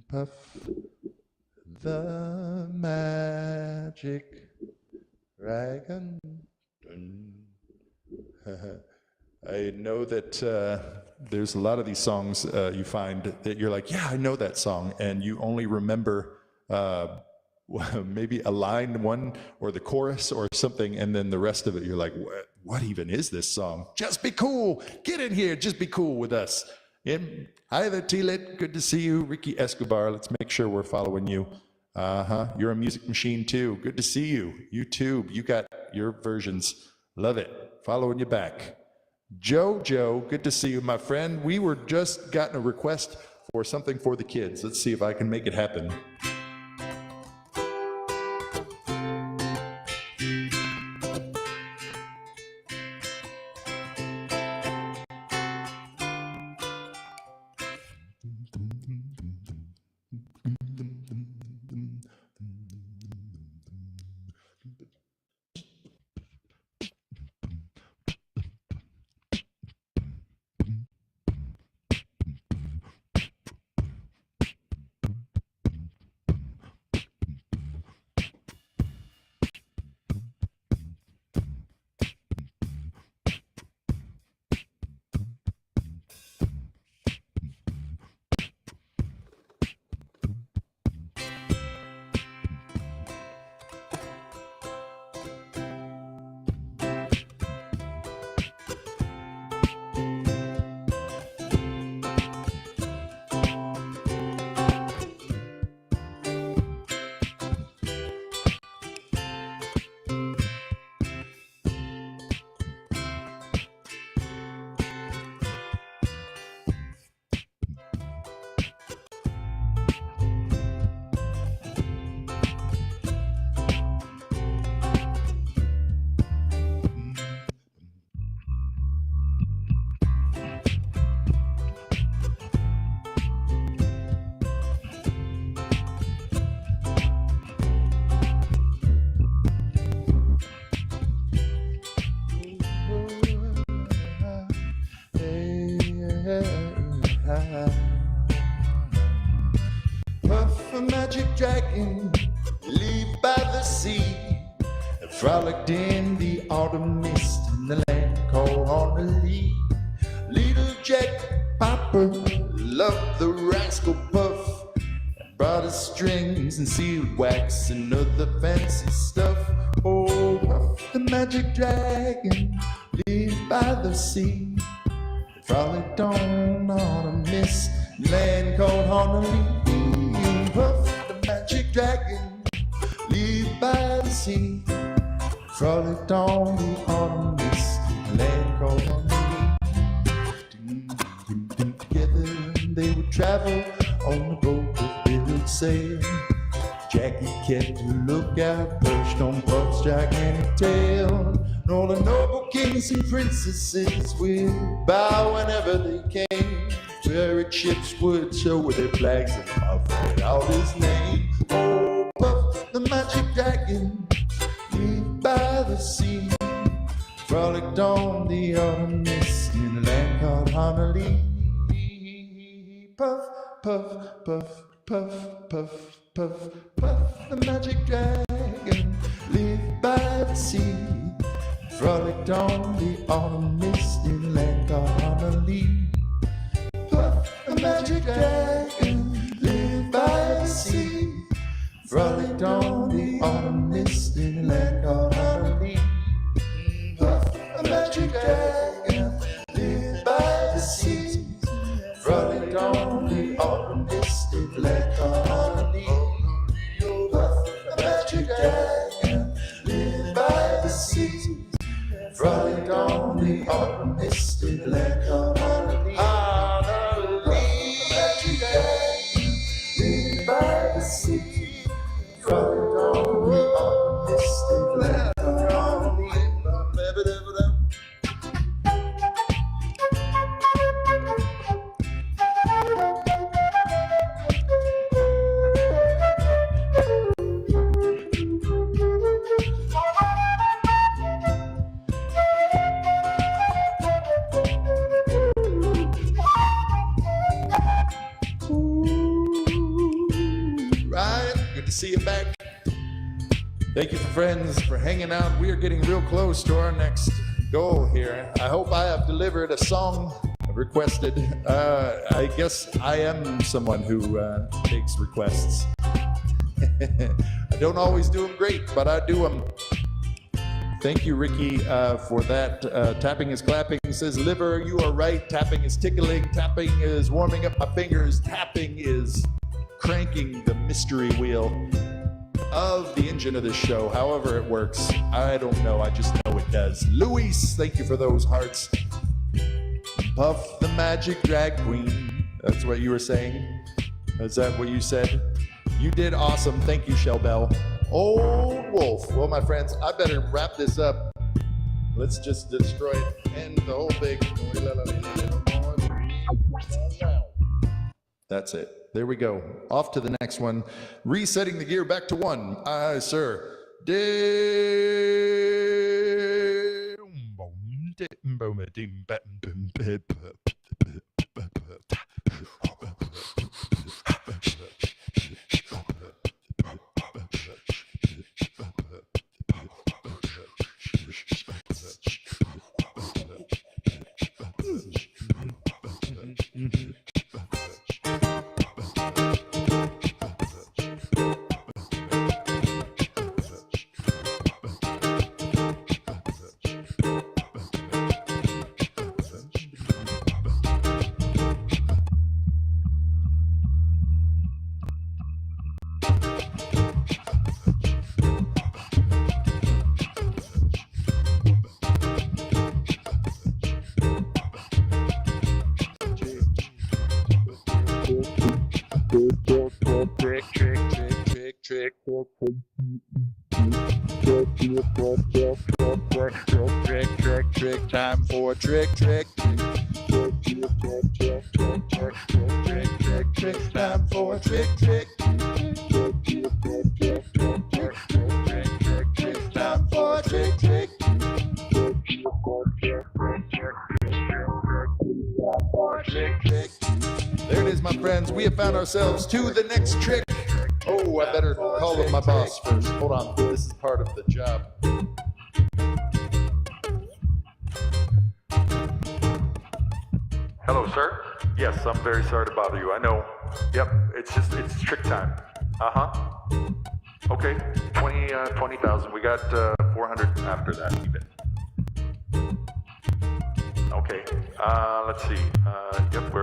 Puff the Magic Dragon. I know that there's a lot of these songs you find that you're like, yeah, I know that song, and you only remember maybe a line, one, or the chorus or something, and then the rest of it, you're like, what even is this song? Just be cool. Get in here. Just be cool with us. Hi there, T-Lit. Good to see you. Ricky Escobar. Let's make sure we're following you. You're a music machine, too. Good to see you. YouTube. You got your versions. Love it. Following you back. Joe, good to see you, my friend. We were just gotten a request for something for the kids. Let's see if I can make it happen. Puff a magic dragon, leave by the sea, frolicked in the autumn mist in the land called Honolulu. Little Jack Popper loved the rascal Puff, and brought us strings and sealed wax and other fancy stuff. Oh, Puff the magic dragon, lived by the sea, Frolicked on a mist land called Honolulu. Puff the magic dragon, lived by the sea. Frolicked on the autumn mist land called Honolulu. Together they would travel on the boat that built sail. Jackie kept a lookout, perched on Puff's gigantic tail. And all the noble kings and princesses would bow whenever they came. Fairy ships would show with their flags and Puff without his name. Oh, Puff, the magic dragon, lived by the sea. Frolicked on the autumn mist in a land called Honolulu. Puff, puff, puff, puff, puff, puff, puff, the magic dragon lived by the sea. Frolicked on the autumn mist in a land called Honolulu. Puff, the magic dragon lived by the sea. Frolicked on the autumn mist in a land called Honolulu. Puff, the magic dragon lived by the sea. Frolicked on the autumn mist in a land called Honolulu. Puff, the magic dragon lived by the sea. Frolicked on the autumn mist in a land called Honolulu. Honolulu, the magic dragon lived by the sea. Frolicked on the autumn mist in a land called Honolulu. Good to see you back. Thank you, friends, for hanging out. We are getting real close to our next goal here. I hope I have delivered a song requested. I guess I am someone who takes requests. I don't always do them great, but I do them. Thank you, Ricky, for that. Tapping is clapping, says Liver, you are right. Tapping is tickling. Tapping is warming up my fingers. Tapping is cranking the mystery wheel of the engine of this show. However it works, I don't know. I just know it does. Luis, thank you for those hearts. Puff the magic drag queen. That's what you were saying? Is that what you said? You did awesome. Thank you, Shell Bell. Old Wolf. Well, my friends, I better wrap this up. Let's just destroy it. End the whole big. That's it. There we go. Off to the next one. Resetting the gear back to 1. Aye, sir. Trick, time for trick, trick. Time for trick, trick. Time for trick, trick. There it is, my friends. We have found ourselves to the next trick. Oh, I better call up my boss first. Hold on. This is part of the job. Hello, sir. Yes, I'm very sorry to bother you. I know. Yep, it's trick time. Okay, 20,000. We got 400 after that even. Okay. Let's see. Yep,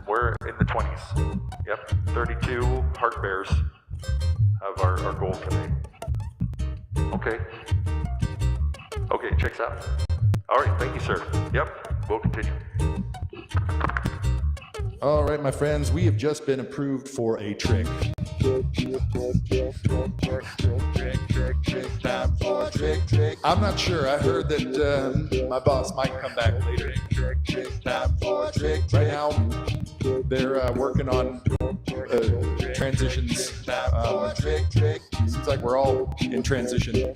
we're in the 20s. Yep, 32 heart bears have our goal today. Okay. Okay, checks out. All right, thank you, sir. Yep, we'll continue. All right, my friends, we have just been approved for a trick. I'm not sure. I heard that my boss might come back later. Right now, they're working on transitions. Seems like we're all in transition.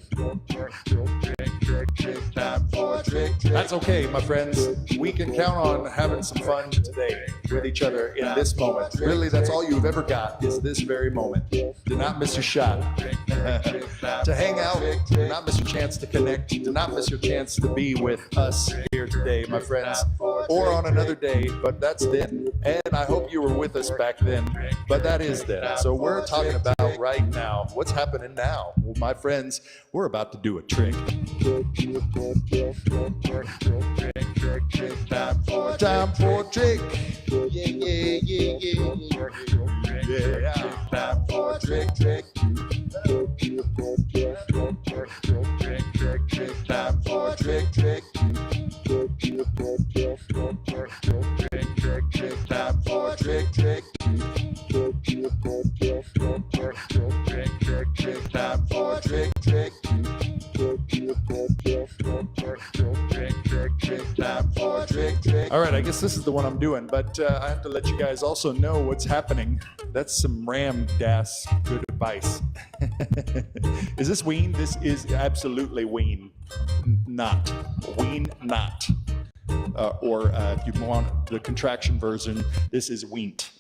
That's okay, my friends. We can count on having some fun today with each other in this moment. Really, that's all you've ever got is this very moment. Do not miss your shot to hang out. Do not miss your chance to connect. Do not miss your chance to be with us here today, my friends, or on another day, but that's then. And I hope you were with us back then, but that is then. So we're talking about right now. What's happening now? Well, my friends, we're about to do a trick. Time for a trick. Yeah. Time for a trick. Time for a trick. Time for a trick. Time for a trick. All right, I guess this is the one I'm doing, but I have to let you guys also know what's happening. That's some RAM DAS good advice. Is this wean? This is absolutely wean. Not. Wean not. Or if you want the contraction version, this is weent.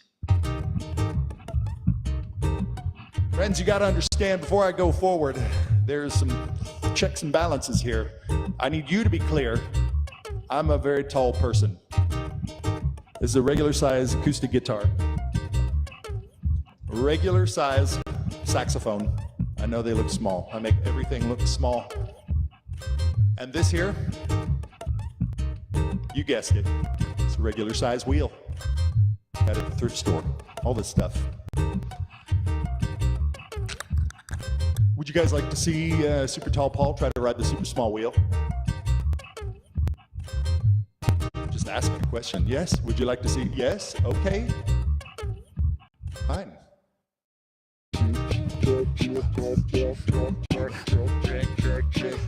Friends, you got to understand, before I go forward, there's some checks and balances here. I need you to be clear. I'm a very tall person. This is a regular size acoustic guitar. Regular size saxophone. I know they look small. I make everything look small. And this here, you guessed it, it's a regular size wheel. Got it at the thrift store. All this stuff. Would you guys like to see SuperTallPaul try to ride the super small wheel? Just asking a question. Yes? Would you like to see? Yes? Okay. Fine.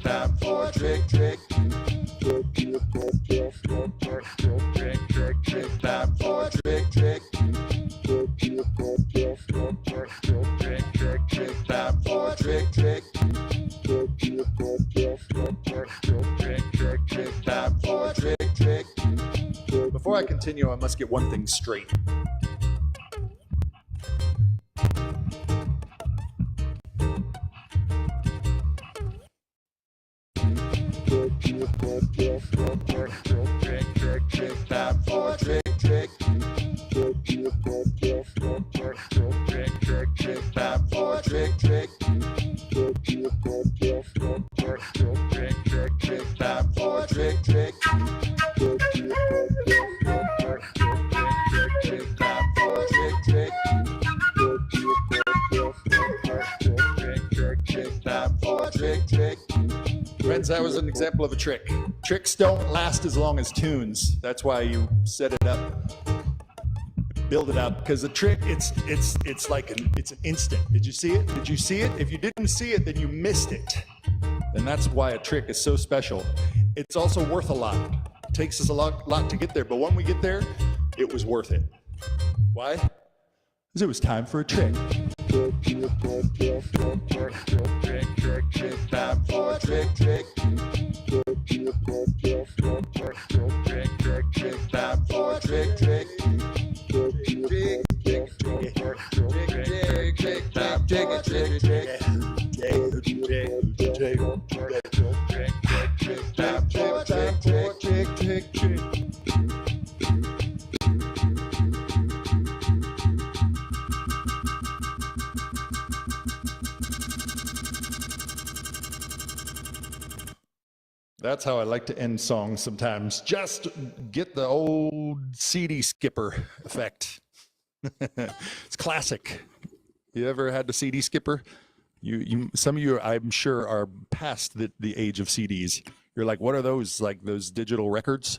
Time for a trick. Time for a trick. Time for a trick. Time for a trick. Before I continue, I must get one thing straight. Time for a trick. Time for a trick. Time for a trick. Friends, that was an example of a trick. Tricks don't last as long as tunes. That's why you set it up, build it up. Because a trick, it's like it's an instant. Did you see it? Did you see it? If you didn't see it, then you missed it. And that's why a trick is so special. It's also worth a lot. It takes us a lot to get there, but when we get there, it was worth it. Why? Because it was time for a trick. Time for a trick. Time for a trick. That's how I like to end songs sometimes. Just get the old CD skipper effect. It's classic. You ever had the CD skipper? Some of you, I'm sure, are past the age of CDs. You're like, what are those? Like those digital records?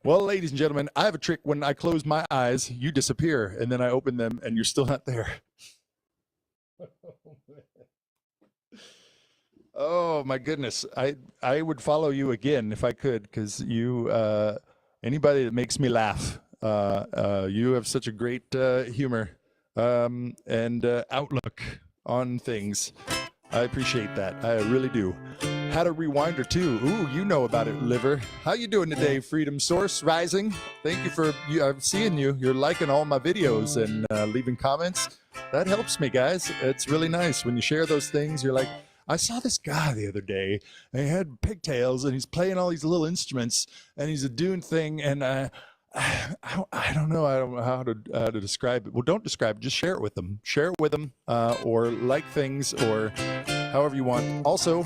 Well, ladies and gentlemen, I have a trick. When I close my eyes, you disappear, and then I open them, and you're still not there. Oh my goodness, I would follow you again if I could, because you anybody that makes me laugh, you have such a great humor and outlook on things. I appreciate that. I really do. Had a rewinder too. Ooh, you know about it, Liver. How you doing today, Freedom Source Rising? Thank you for I'm seeing you. You're liking all my videos and leaving comments. That helps me, guys. It's really nice when you share those things. You're like, I saw this guy the other day, and he had pigtails, and he's playing all these little instruments, and he's doing thing, and I don't know how to describe it. Well, don't describe it. Just share it with them. Share it with them, or like things, or however you want. Also,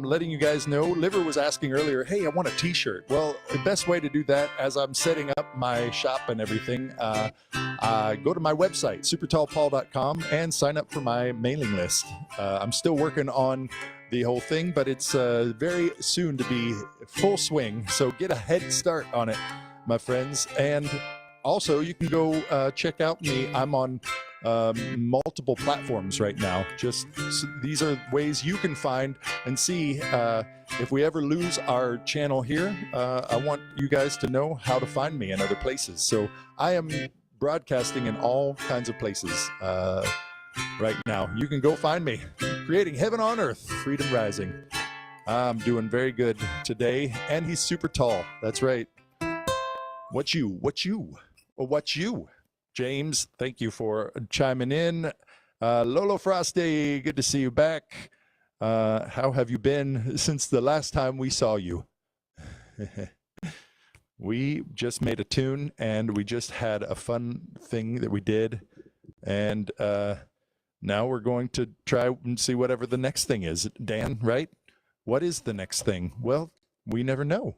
letting you guys know, Liver was asking earlier, hey, I want a t-shirt. Well, the best way to do that, as I'm setting up my shop and everything, go to my website, SuperTallPaul.com, and sign up for my mailing list. I'm still working on the whole thing, but it's very soon to be full swing, so get a head start on it, my friends. And also, you can go check out me. I'm on multiple platforms right now. These are ways you can find and see if we ever lose our channel here. I want you guys to know how to find me in other places. So I am broadcasting in all kinds of places right now. You can go find me. Creating heaven on earth, Freedom Rising. I'm doing very good today, and he's super tall. That's right. What you? James, thank you for chiming in. Lolo Frosty, good to see you back. How have you been since the last time we saw you? We just made a tune, and we just had a fun thing that we did. And now we're going to try and see whatever the next thing is. Dan, right? What is the next thing? Well, we never know.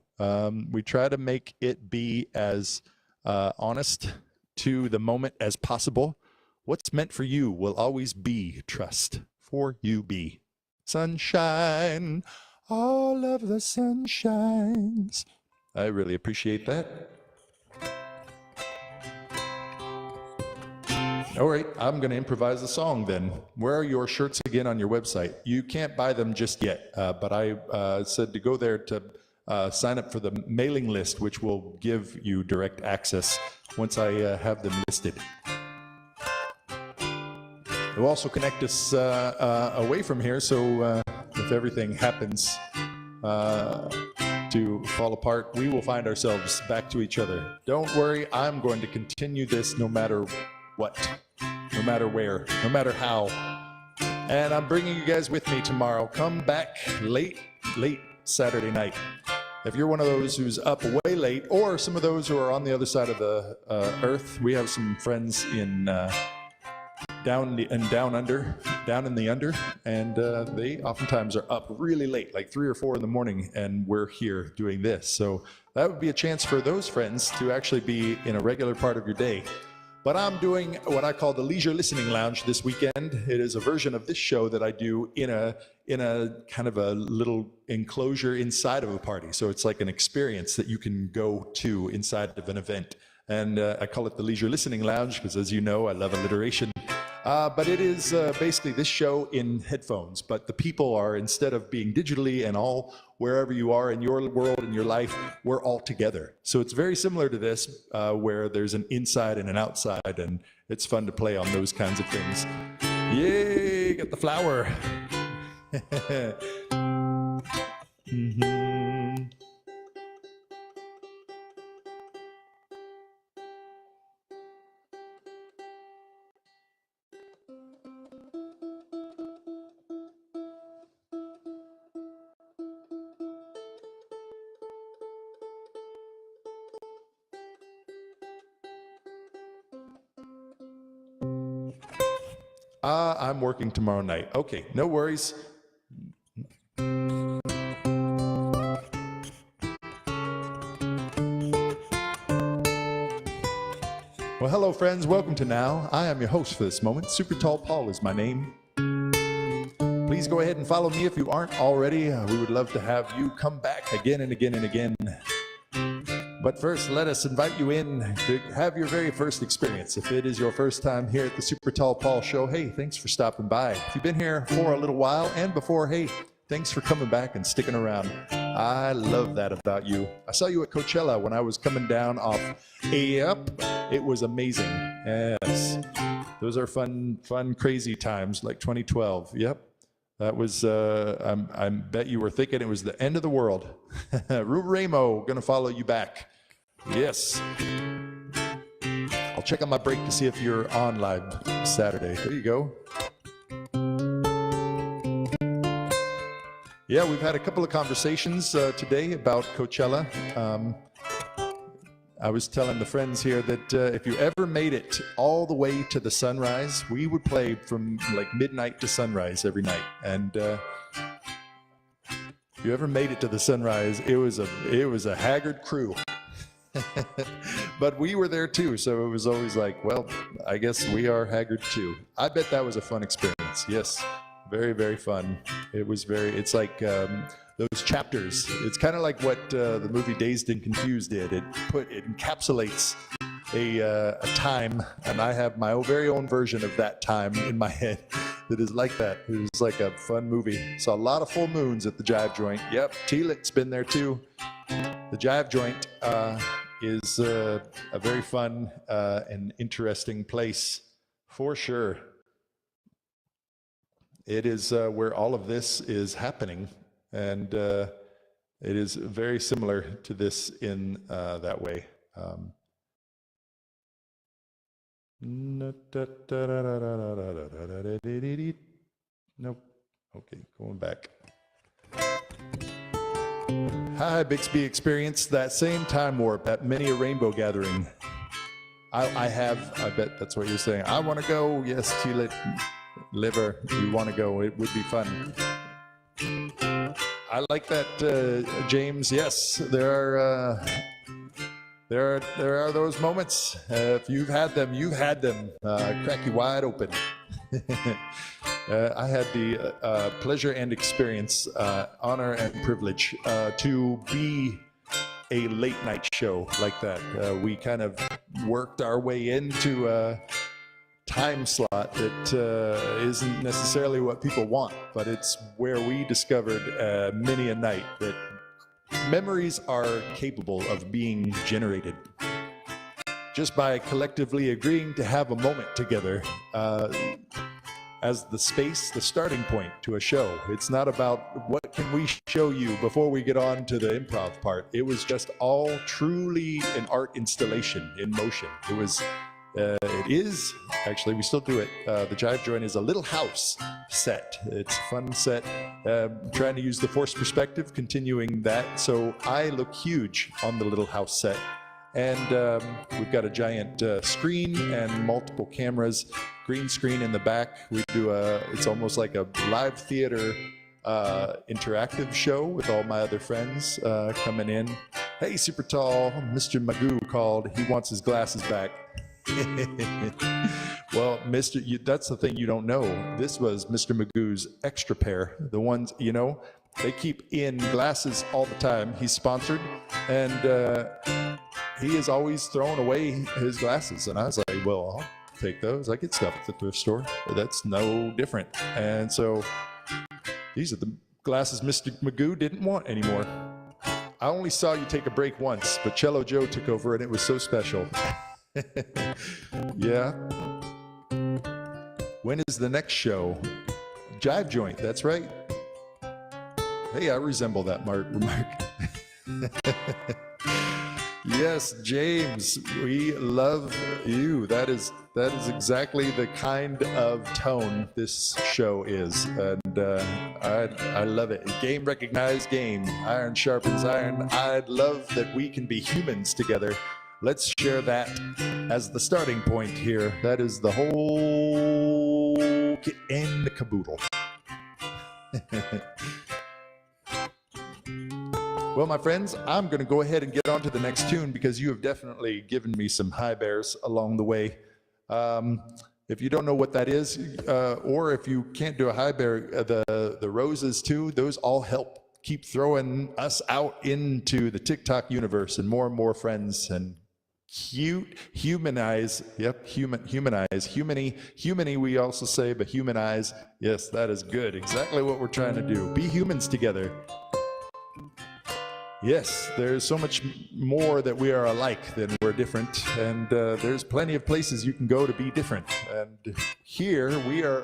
We try to make it be as honest to the moment as possible. What's meant for you will always be trust for you be. Sunshine, all of the sunshines. I really appreciate that. All right, I'm going to improvise a song then. Where are your shirts again on your website? You can't buy them just yet, but I said to go there to sign up for the mailing list, which will give you direct access once I have them listed. It will also connect us away from here, so if everything happens to fall apart, we will find ourselves back to each other. Don't worry, I'm going to continue this no matter what, no matter where, no matter how. And I'm bringing you guys with me tomorrow. Come back late Saturday night. If you're one of those who's up way late, or some of those who are on the other side of the earth, we have some friends in down in the under, and they oftentimes are up really late, like 3 or 4 in the morning, and we're here doing this. So that would be a chance for those friends to actually be in a regular part of your day. But I'm doing what I call the Leisure Listening Lounge this weekend. It is a version of this show that I do in a kind of a little enclosure inside of a party. So it's like an experience that you can go to inside of an event. And I call it the Leisure Listening Lounge because, as you know, I love alliteration. But it is basically this show in headphones. But the people are, instead of being digitally and all wherever you are in your world and your life, we're all together. So it's very similar to this, where there's an inside and an outside, and it's fun to play on those kinds of things. Yay, get the flower. Mm-hmm. I'm working tomorrow night. Okay, no worries. friends, welcome to Now. I am your host for this moment. SuperTallPaul is my name. Please go ahead and follow me if you aren't already. We would love to have you come back again and again and again. But first, let us invite you in to have your very first experience. If it is your first time here at the SuperTallPaul Show, hey, thanks for stopping by. If you've been here for a little while and before, hey, thanks for coming back and sticking around. I love that about you. I saw you at Coachella when I was coming down off Yep. It was amazing. Yes. Those are fun, crazy times like 2012. Yep. That was, I bet you were thinking it was the end of the world. Ru Ramo, gonna follow you back. Yes. I'll check on my break to see if you're on live Saturday. There you go. Yeah, we've had a couple of conversations today about Coachella. I was telling the friends here that if you ever made it all the way to the sunrise, we would play from like midnight to sunrise every night. And if you ever made it to the sunrise, it was a haggard crew. But we were there too, so it was always like, well, I guess we are haggard too. I bet that was a fun experience. Yes, very, very fun. It's like those chapters. It's kind of like what the movie Dazed and Confused did. It encapsulates a time, and I have my very own version of that time in my head that is like that. It was like a fun movie. Saw a lot of full moons at the Jive Joint. Yep, Tealit's been there too. The Jive Joint is a very fun and interesting place for sure. It is where all of this is happening, and it is very similar to this in that way. Nope. Okay, going back. Hi, Bixby experienced that same time warp at many a rainbow gathering. I bet that's what you're saying. I want to go. Yes, Tealit. Liver, you want to go? It would be fun. I like that, James. Yes, there are those moments. If you've had them, you've had them. Crack you wide open. I had the pleasure and experience, honor and privilege to be a late night show like that. We kind of worked our way into a time slot that isn't necessarily what people want, but it's where we discovered many a night that memories are capable of being generated just by collectively agreeing to have a moment together as the starting point to a show. It's not about what can we show you before we get on to the improv part. It was just all truly an art installation in motion. It is, actually, we still do it. The Jive Joint is a little house set. It's a fun set. Trying to use the forced perspective, continuing that. So I look huge on the little house set. And we've got a giant screen and multiple cameras, green screen in the back. We do it's almost like a live theater interactive show with all my other friends coming in. Hey, Super Tall, Mr. Magoo called. He wants his glasses back. Well, that's the thing you don't know. This was Mr. Magoo's extra pair. The ones, they keep in glasses all the time. He's sponsored, and he is always throwing away his glasses. And I was like, well, I'll take those. I get stuff at the thrift store. That's no different. And so these are the glasses Mr. Magoo didn't want anymore. I only saw you take a break once, but Cello Joe took over, and it was so special. Yeah. When is the next show? Jive Joint, that's right. Hey, I resemble that remark. Yes, James, we love you. That is exactly the kind of tone this show is, and I love it. Game recognized game. Iron sharpens iron. I'd love that we can be humans together. Let's share that as the starting point here. That is the whole kit and the caboodle. Well, my friends, I'm going to go ahead and get on to the next tune because you have definitely given me some high bears along the way. If you don't know what that is, or if you can't do a high bear, the roses too, those all help keep throwing us out into the TikTok universe and more friends and humanize. Yep, humanize, humany we also say, but humanize. Yes, that is good. Exactly what we're trying to do. Be humans together. Yes, there's so much more that we are alike than we're different, and there's plenty of places you can go to be different. And here we are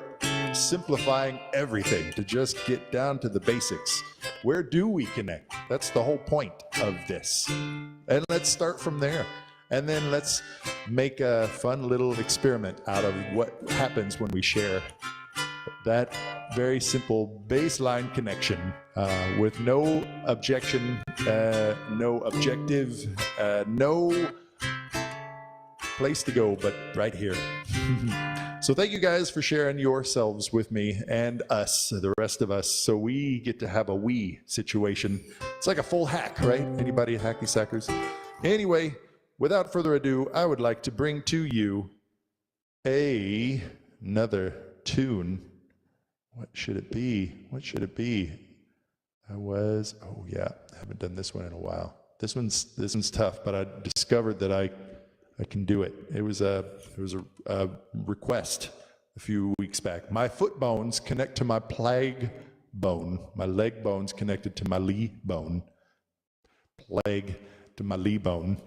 simplifying everything to just get down to the basics. Where do we connect? That's the whole point of this. And let's start from there. And then let's make a fun little experiment out of what happens when we share that very simple baseline connection with no objection, no objective, no place to go but right here. So thank you guys for sharing yourselves with me and us, the rest of us, so we get to have a we situation. It's like a full hack, right? Anybody hacky sackers? Anyway, without further ado, I would like to bring to you another tune. What should it be? What should it be? Oh yeah, I haven't done this one in a while. This one's tough, but I discovered that I can do it. It was a request a few weeks back. My foot bones connect to my plague bone. My leg bones connected to my lee bone. Plague to my lee bone.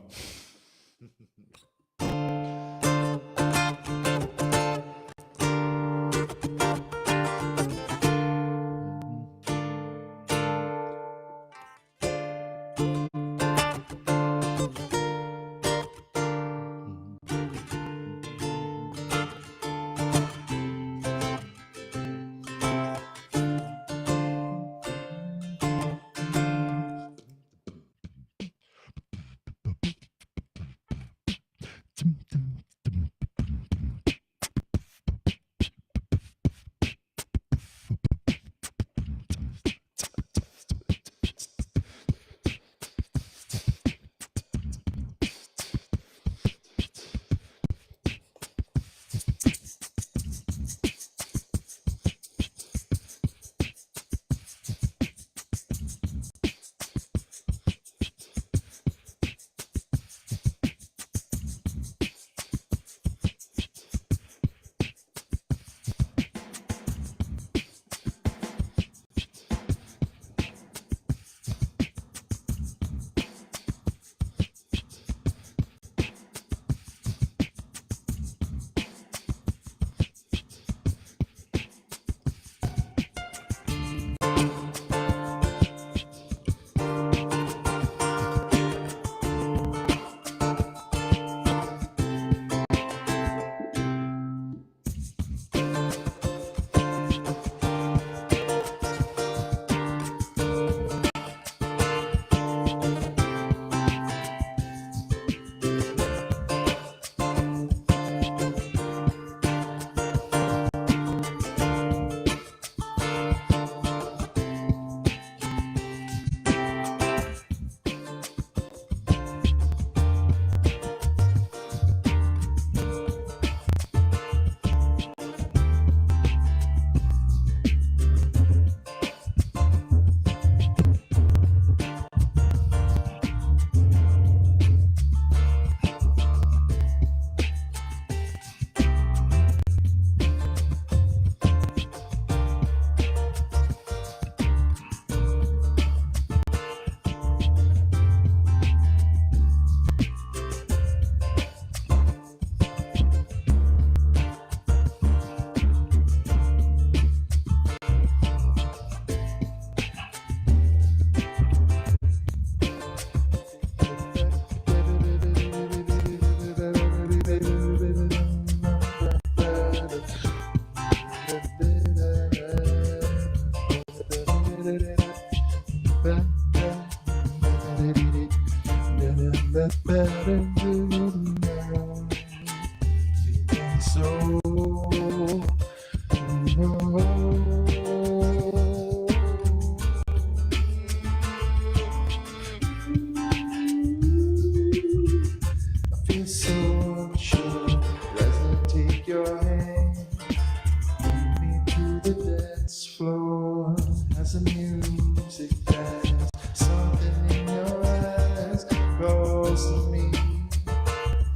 the dance floor as the music dies. Something in your eyes calls to me.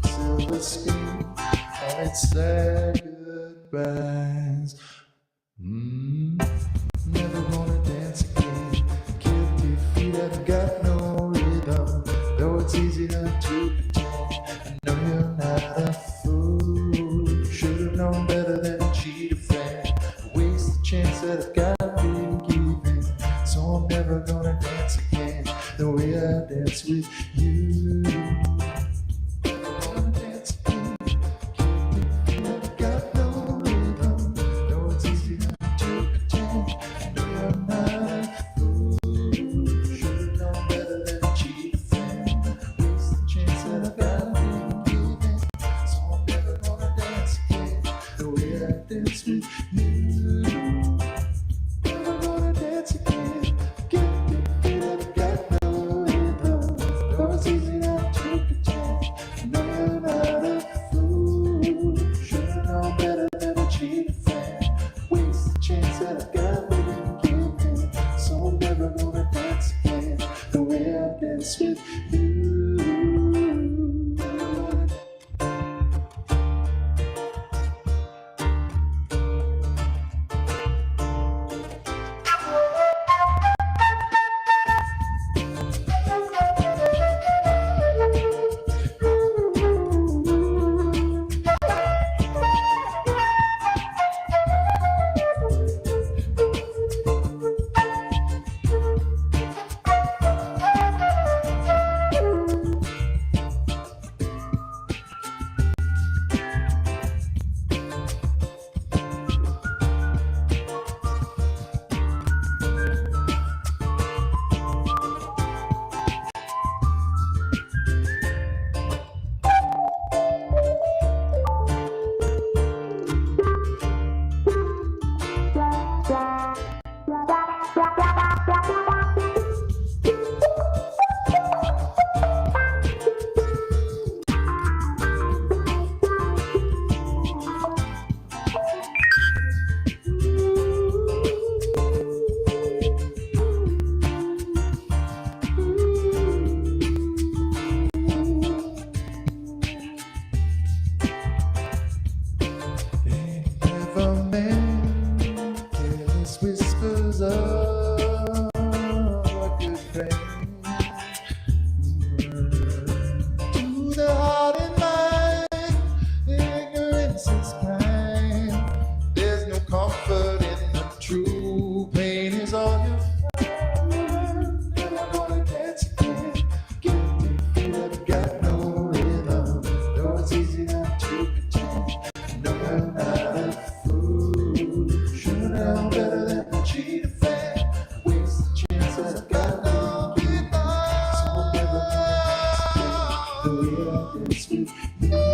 Silver screen and it said goodbyes. Never gonna dance again. Guilty feet have got no rhythm. Though it's easy not to pretend. I know you're not a fool. Should've known better than to cheat a friend. Waste the chance that I've got been given. So I'm never gonna dance again the way I dance with you. Never gonna dance again. Guilty feet have got no rhythm. Though it's easy not to pretend. I know you're not a fool. Should've known better than to cheat a friend. Waste the chance that I've got been given. So I'm never gonna dance again the way I dance with you. Never gonna dance again. Guilty feet have got no rhythm. Though it's easy not to pretend. I know you're not a fool. Should've known better than to cheat a friend. Waste the chance that I've got been given. So I'm never gonna dance again the way I dance with you. Never meant careless whispers of a good friend. To the heart and mind, ignorance is blind. There's no comfort in the true pain is all you find. Never gonna dance again. Guilty feet have got no rhythm. Though it's easy not to pretend. No, I'm not a fool. Should've known better than to cheat a fan. Waste the chance that I've got no rhythm. So I'm never gonna dance again the way I dance with you.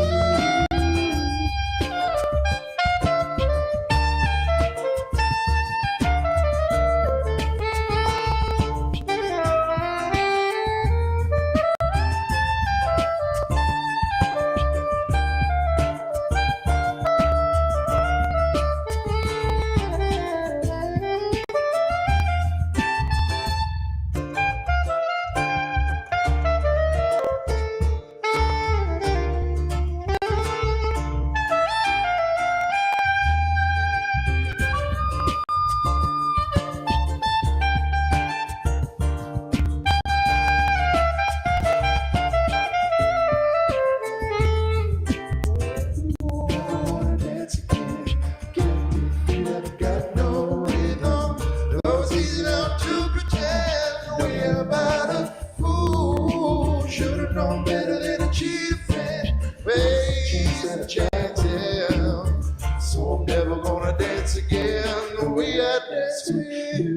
So I'm never gonna dance again the way I dance with you.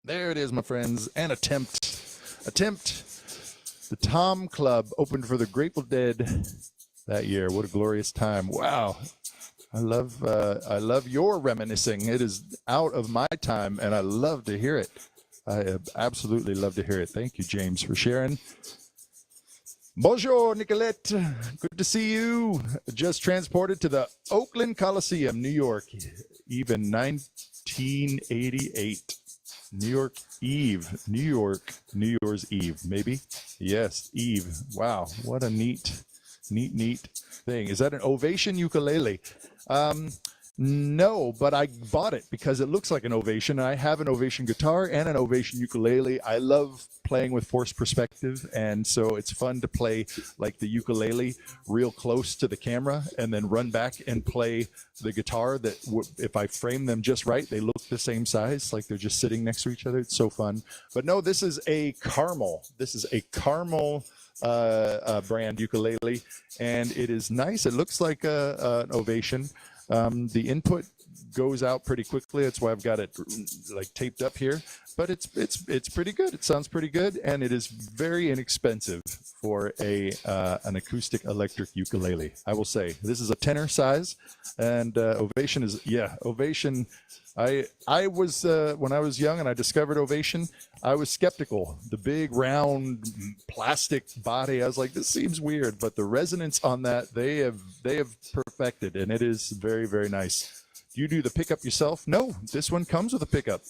There it is, my friends. An attempt. The Tom Club opened for the Grateful Dead that year. What a glorious time. Wow. I love your reminiscing. It is out of my time, and I love to hear it. I absolutely love to hear it. Thank you, James, for sharing. Bonjour, Nicolette. Good to see you. Just transported to the Oakland Coliseum, New York, even 1988. New York Eve, New York, New Year's Eve, maybe? Yes, Eve. Wow, what a neat thing. Is that an Ovation ukulele? No, but I bought it because it looks like an Ovation. I have an Ovation guitar and an Ovation ukulele. I love playing with forced perspective, and so it's fun to play like the ukulele real close to the camera and then run back and play the guitar that if I frame them just right, they look the same size, like they're just sitting next to each other. It's so fun. But no, this is a Caramel. This is a Caramel brand ukulele, and it is nice. It looks like an Ovation. The input goes out pretty quickly. That's why I've got it like taped up here. But it's pretty good. It sounds pretty good, and it is very inexpensive for an acoustic electric ukulele. I will say this is a tenor size, and Ovation is Ovation. I was when I was young and I discovered Ovation, I was skeptical. The big round plastic body, I was like, this seems weird, but the resonance on that they have perfected, and it is very, very nice. Do you do the pickup yourself? No, this one comes with a pickup,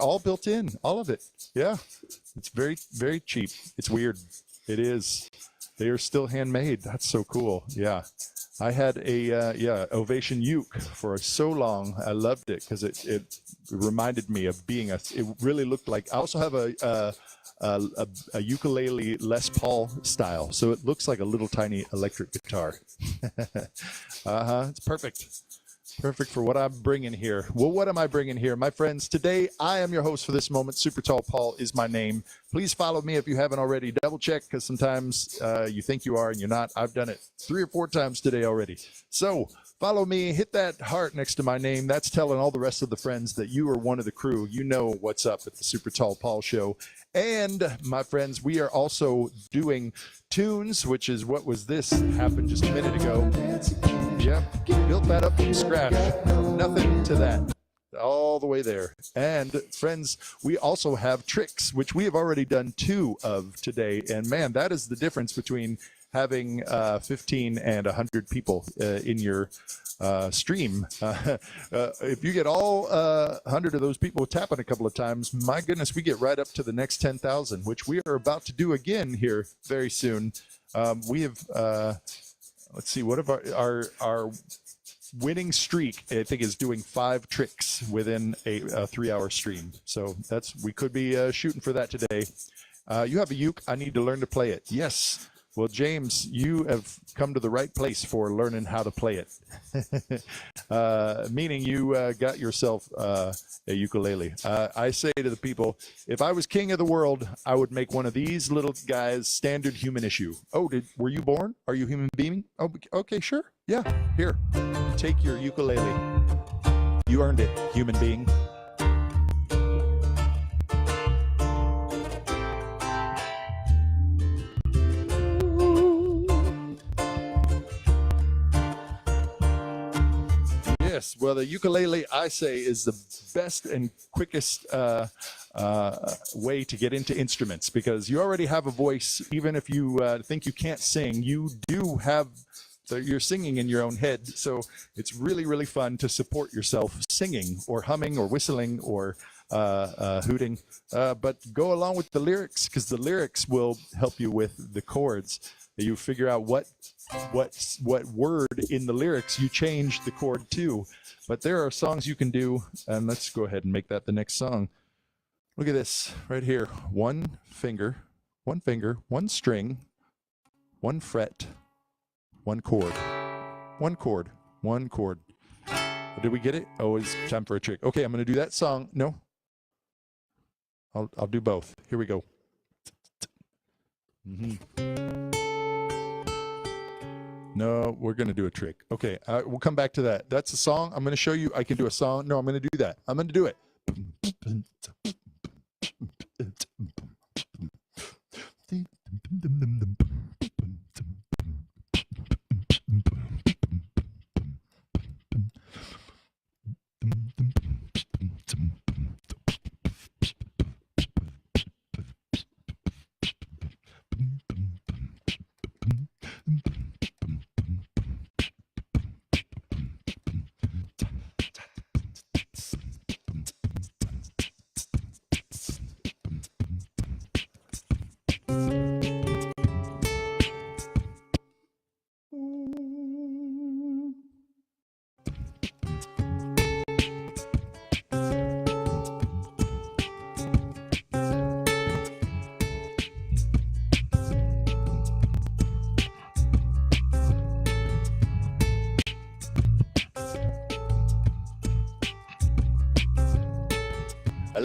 all built in, all of it. Yeah, it's very, very cheap. It's weird. It is. They are still handmade. That's so cool. Yeah. I had a Ovation uke for so long. I loved it because it reminded me of being it really looked like, I also have a ukulele Les Paul style. So it looks like a little tiny electric guitar. It's perfect. Perfect for what I'm bringing here. Well, what am I bringing here? My friends, today I am your host for this moment. SuperTallPaul is my name. Please follow me if you haven't already. Double check, because sometimes you think you are and you're not. I've done it 3 or 4 times today already. So follow me. Hit that heart next to my name. That's telling all the rest of the friends that you are one of the crew. You know what's up at the SuperTallPaul show. And my friends, we are also doing tunes, which is what was this happened just a minute ago. Yep, built that up from scratch. Nothing to that. All the way there. And friends, we also have tricks, which we have already done 2 of today. And man, that is the difference between having 15 and 100 people in your stream. If you get all 100 of those people tapping a couple of times, my goodness, we get right up to the next 10,000, which we are about to do again here very soon. We have, let's see, what of our winning streak, I think, is doing 5 tricks within a 3-hour stream. So we could be shooting for that today. You have a uke. I need to learn to play it. Yes. Well, James, you have come to the right place for learning how to play it. Meaning you got yourself a ukulele. I say to the people, if I was king of the world, I would make one of these little guys standard human issue. Oh, were you born? Are you human being? Oh, okay, sure. Yeah, here. Take your ukulele. You earned it, human being. Yes, well, the ukulele, I say, is the best and quickest way to get into instruments, because you already have a voice. Even if you think you can't sing, you do have, you're singing in your own head. So it's really, really fun to support yourself singing or humming or whistling or hooting. But go along with the lyrics, because the lyrics will help you with the chords. You figure out what word in the lyrics you change the chord to. But there are songs you can do, and let's go ahead and make that the next song. Look at this right here. 1 finger, 1 string, 1 fret, 1 chord, 1 chord, 1 chord. Did we get it? Oh, it's time for a trick. Okay, I'm going to do that song. No, I'll do both. Here we go. No, we're going to do a trick. Okay, we'll come back to that. That's a song. I'm going to show you. I can do a song. No, I'm going to do that. I'm going to do it.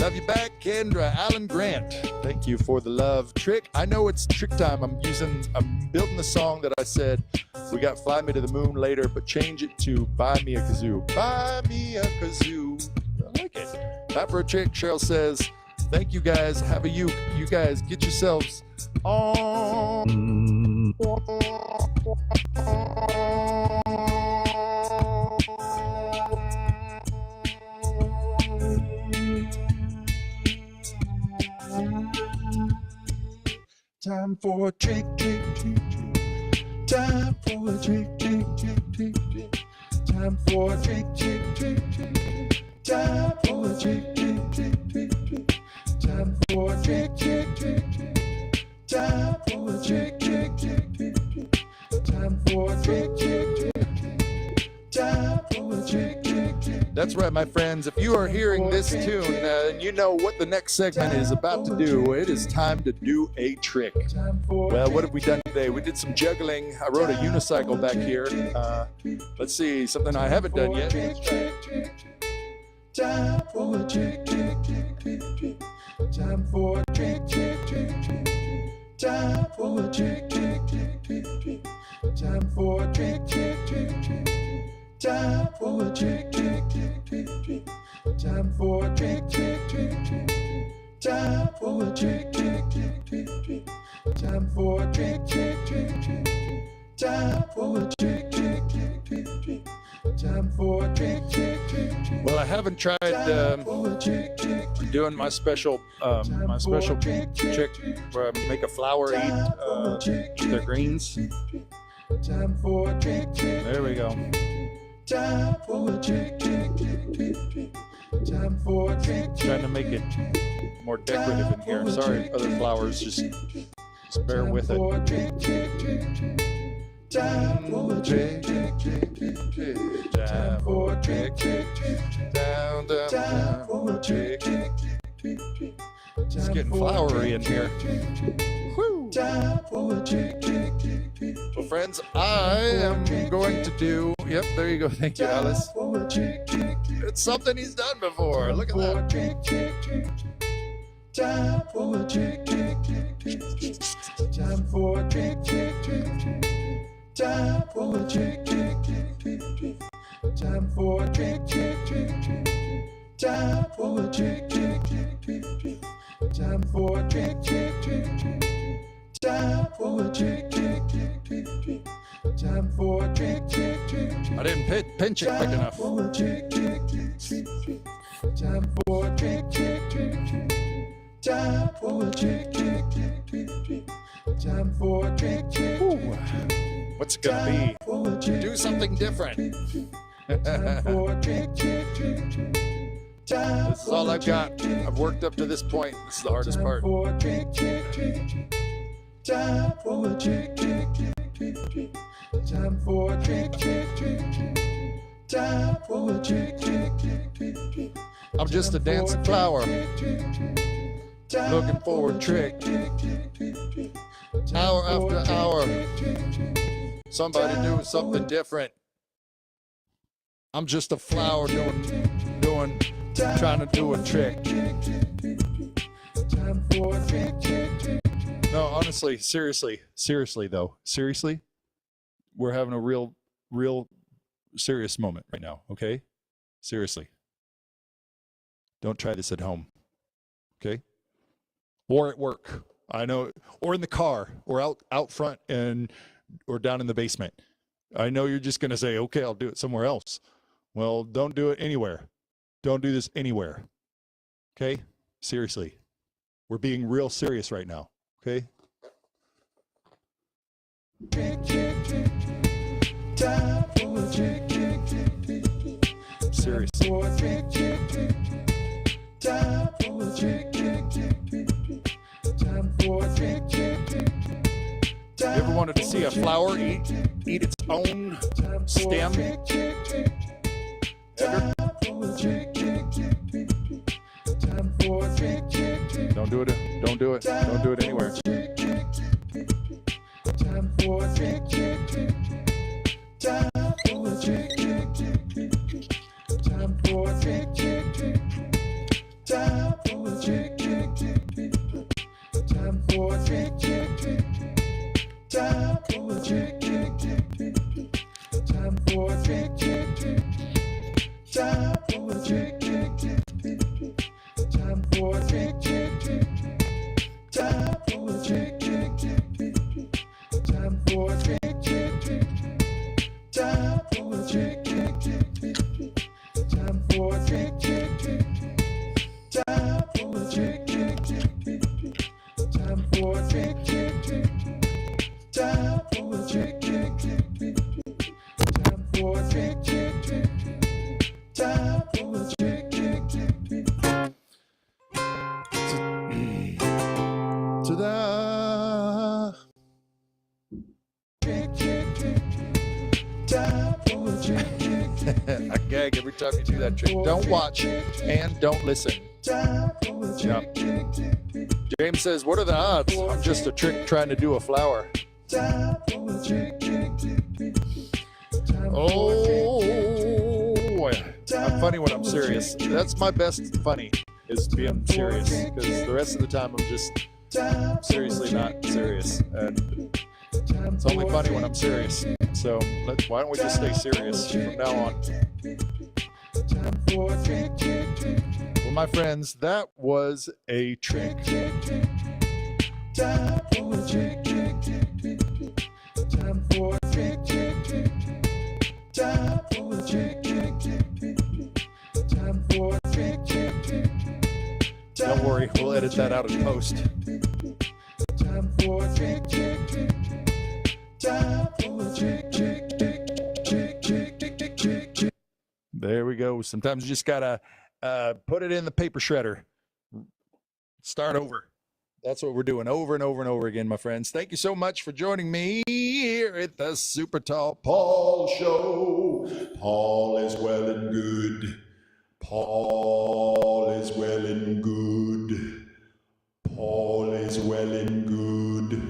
Love you back, Kendra. Alan Grant, thank you for the love. Trick, I know it's trick time. I'm building the song that I said we got Fly Me to the Moon later, but change it to Buy Me a Kazoo. Buy me a kazoo. I like it. Time for a trick. Cheryl says, thank you guys. Have a uke. You guys get yourselves on. Time for a trick, trick, trick, trick. Time for a trick, trick, trick, trick, trick. Time for a trick, trick, trick, trick. Time for a trick, trick, trick, trick, trick. Time for a trick, trick, trick, trick. Time for a trick, trick, trick, trick, trick. Time for a trick, trick, trick, trick. Time for a trick, trick, trick. That's right, my friends. If you are hearing this tune and you know what the next segment is about to do, it is time to do a trick. Well, what have we done today? We did some juggling. I rode a unicycle back here. Let's see, something I haven't done yet. Time for a trick, trick, trick, trick, trick. Time for a trick, trick, trick, trick. Time for a trick, trick, trick, trick, trick. Time for a trick, trick, trick, trick. Time for a trick, trick, trick, trick, trick. Time for a trick, trick, trick, trick. Time for a trick, trick, trick, trick, trick. Time for a trick, trick, trick, trick. Time for a trick, trick, trick, trick, trick. Time for a trick, trick, trick, trick. Well, I haven't tried doing my special trick where I make a flower eat their greens. There we go. Time for a trick, trick, trick, trick, trick. Time for a trick, trying to make it more decorative in here. Sorry, other flowers, just bear with it. Time for a trick, trick, trick, trick, trick. Time for a trick, trick, trick. Down, down, down for a trick, trick, trick, trick. It's getting flowery in here. Woo! Time for a trick, trick, trick, trick. Well, friends, I am going to do. Yep, there you go. Thank you, Alice. It's something he's done before. Look at that. Time for a trick, trick, trick, trick. Time for a trick, trick, trick, trick. Time for a trick, trick, trick, trick, trick. Time for a trick, trick, trick, trick. Time for a trick, trick, trick, trick, trick. Time for a trick, trick, trick, trick. Time for a trick, trick, trick, trick, trick. Time for a trick, trick, trick, trick. I didn't pinch it quick enough. Time for a trick, trick, trick, trick, trick. Time for a trick, trick, trick, trick. Time for a trick, trick, trick, trick, trick. Time for a trick, trick, trick. What's it gonna be? Do something different. This is all I've got. I've worked up to this point. This is the hardest part. Time for a trick, trick, trick, trick, trick. Time for a trick, trick, trick, trick. Time for a trick, trick, trick, trick, trick. I'm just a dancing flower. Looking for a trick. Hour after hour. Somebody do something different. I'm just a flower trying to do a trick. No, honestly, seriously though, we're having a real serious moment right now, okay? Seriously. Don't try this at home, okay? Or at work, I know, or in the car, or out front or down in the basement. I know you're just gonna say, okay, I'll do it somewhere else. Well, don't do it anywhere. Don't do this anywhere, okay? Seriously. We're being real serious right now, okay? Seriously. You ever wanted to see a flower eat its own stem? Ever? Don't do it. Don't do it. Don't do it anywhere. Time for a trick, trick, trick. Time for a trick, trick, trick, trick. Time for a trick, trick, trick. Time for a trick, trick, trick, trick. Time for a trick, trick, trick. Time for a trick, trick, trick, trick. Time for a trick, trick, trick. Time for a trick, trick, trick. Time for a trick, trick, trick. Time for a trick, trick, trick. Time for a trick, trick, trick. Time for a trick, trick, trick. Time for a trick, trick, trick. Time for a trick, trick, trick. Time for a trick, trick, trick. Time for a trick, trick, trick. Ta-da! Trick, trick, trick. Time for a trick, trick, trick. I gag every time you do that trick. Don't watch and don't listen. Yep. James says, what are the odds? I'm just a trick trying to do a flower. Oh, I'm funny when I'm serious. That's my best funny, is being serious. Because the rest of the time I'm just seriously not serious. And it's only funny when I'm serious. So why don't we just stay serious from now on? Well, my friends, that was a trick. Time for a trick, trick, trick. Time for a trick, trick, trick. Time for a trick, trick, trick. Time for a trick, trick, trick. Don't worry, we'll edit that out in post. Time for a trick, trick, trick. Time for a trick, trick, trick, trick, trick, trick, trick, trick. There we go. Sometimes you just gotta put it in the paper shredder. Start over. That's what we're doing over and over and over again, my friends. Thank you so much for joining me here at the Super Tall Paul Show. Paul is well and good. Paul is well and good. Paul is well and good.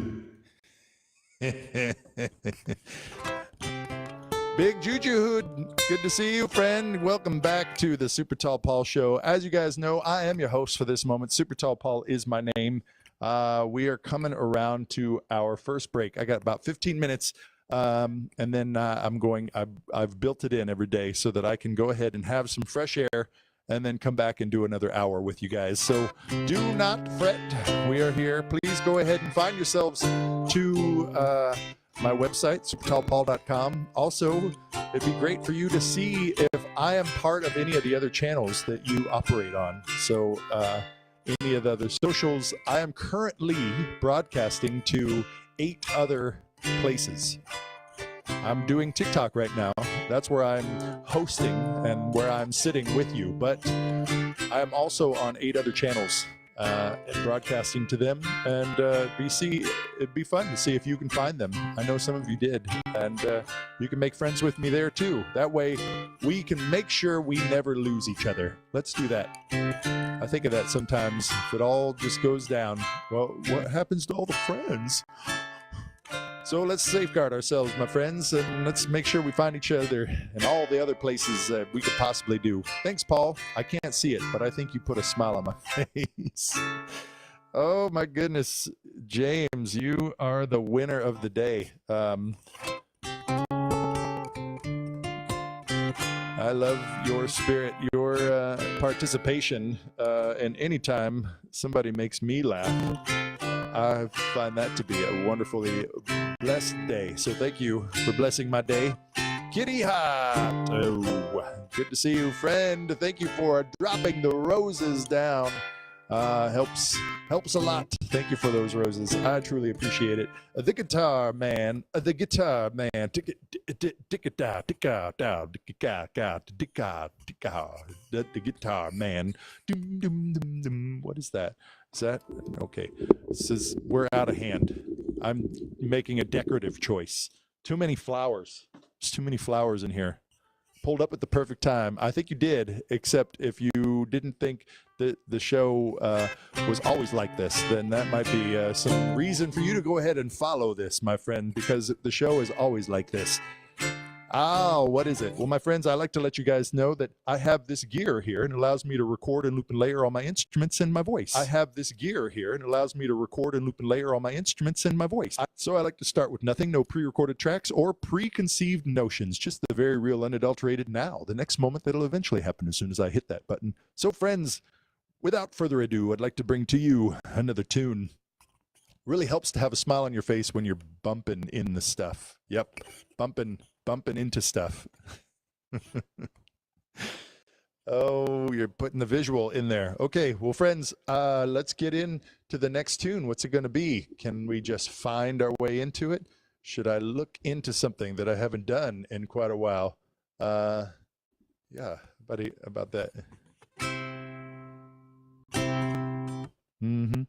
Big Juju Hood, good to see you, friend. Welcome back to the Super Tall Paul Show. As you guys know, I am your host for this moment. Super Tall Paul is my name. We are coming around to our first break. I got about 15 minutes, and then I've built it in every day so that I can go ahead and have some fresh air and then come back and do another hour with you guys. So do not fret. We are here. Please go ahead and find yourselves to my website, SuperTallPaul.com. Also, it'd be great for you to see if I am part of any of the other channels that you operate on. So any of the other socials, I am currently broadcasting to 8 other places. I'm doing TikTok right now. That's where I'm hosting and where I'm sitting with you. But I am also on 8 other channels. Broadcasting to them, and it'd be fun to see if you can find them. I know some of you did, and you can make friends with me there too. That way we can make sure we never lose each other. Let's do that. I think of that sometimes. If it all just goes down, well, what happens to all the friends? So let's safeguard ourselves, my friends, and let's make sure we find each other in all the other places that we could possibly do. Thanks, Paul. I can't see it, but I think you put a smile on my face. Oh, my goodness. James, you are the winner of the day. I love your spirit, your participation, and anytime somebody makes me laugh, I find that to be a wonderfully blessed day. So thank you for blessing my day. Kitty Hot. Oh, good to see you, friend. Thank you for dropping the roses down. Helps a lot. Thank you for those roses. I truly appreciate it. The guitar man. The guitar man. The guitar man. What is that? Is that okay? It says we're out of hand. I'm making a decorative choice. Too many flowers. There's too many flowers in here. Pulled up at the perfect time. I think you did, except if you didn't think that the show was always like this, then that might be some reason for you to go ahead and follow this, my friend, because the show is always like this. What is it? Well, my friends, I like to let you guys know that I have this gear here and it allows me to record and loop and layer all my instruments and my voice. I have this gear here and it allows me to record and loop and layer all my instruments and my voice. So I like to start with nothing, no pre-recorded tracks or preconceived notions, just the very real unadulterated now, the next moment that'll eventually happen as soon as I hit that button. So friends, without further ado, I'd like to bring to you another tune. Really helps to have a smile on your face when you're bumping in the stuff. Yep, bumping into stuff. Oh, you're putting the visual in there. Okay, well, friends, let's get into the next tune. What's it going to be? Can we just find our way into it? Should I look into something that I haven't done in quite a while? Yeah, buddy, about that. Mm-hmm.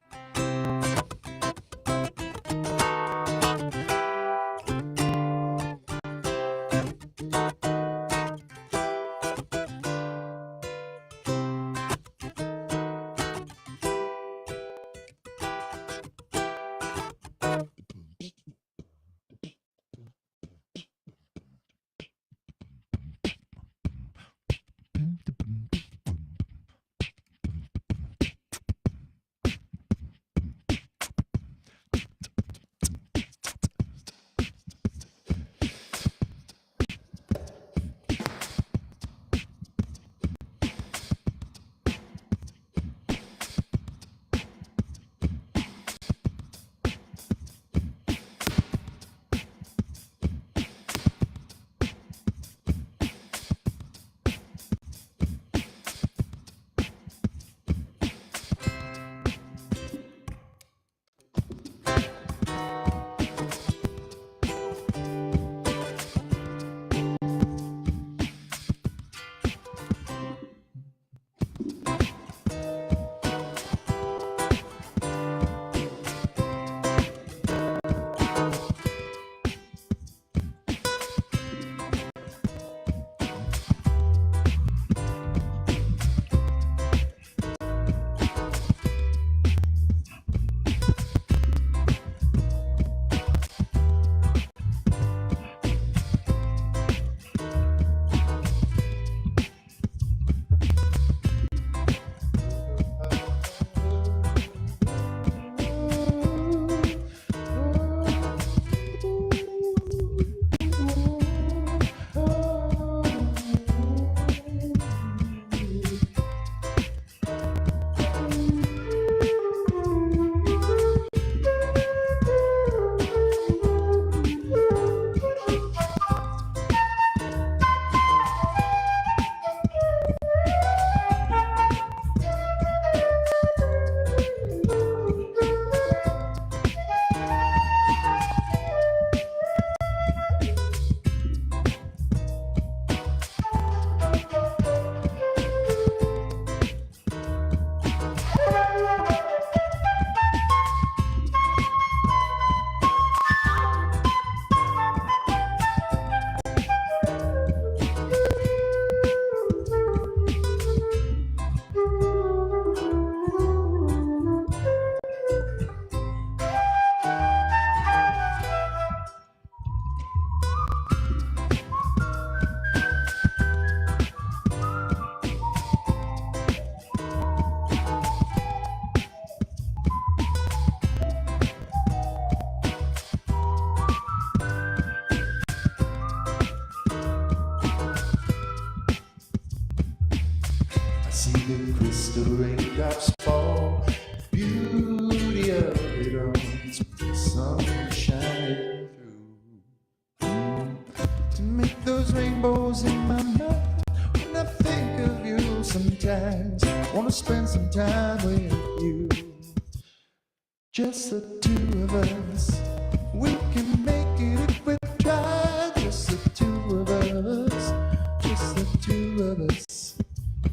See the crystal raindrops fall, beauty of it all, it's the sun shining through. To make those rainbows in my mind, when I think of you sometimes, wanna spend some time with you. Just the two of us, we can make it if we try. Just the two of us, just the two of us.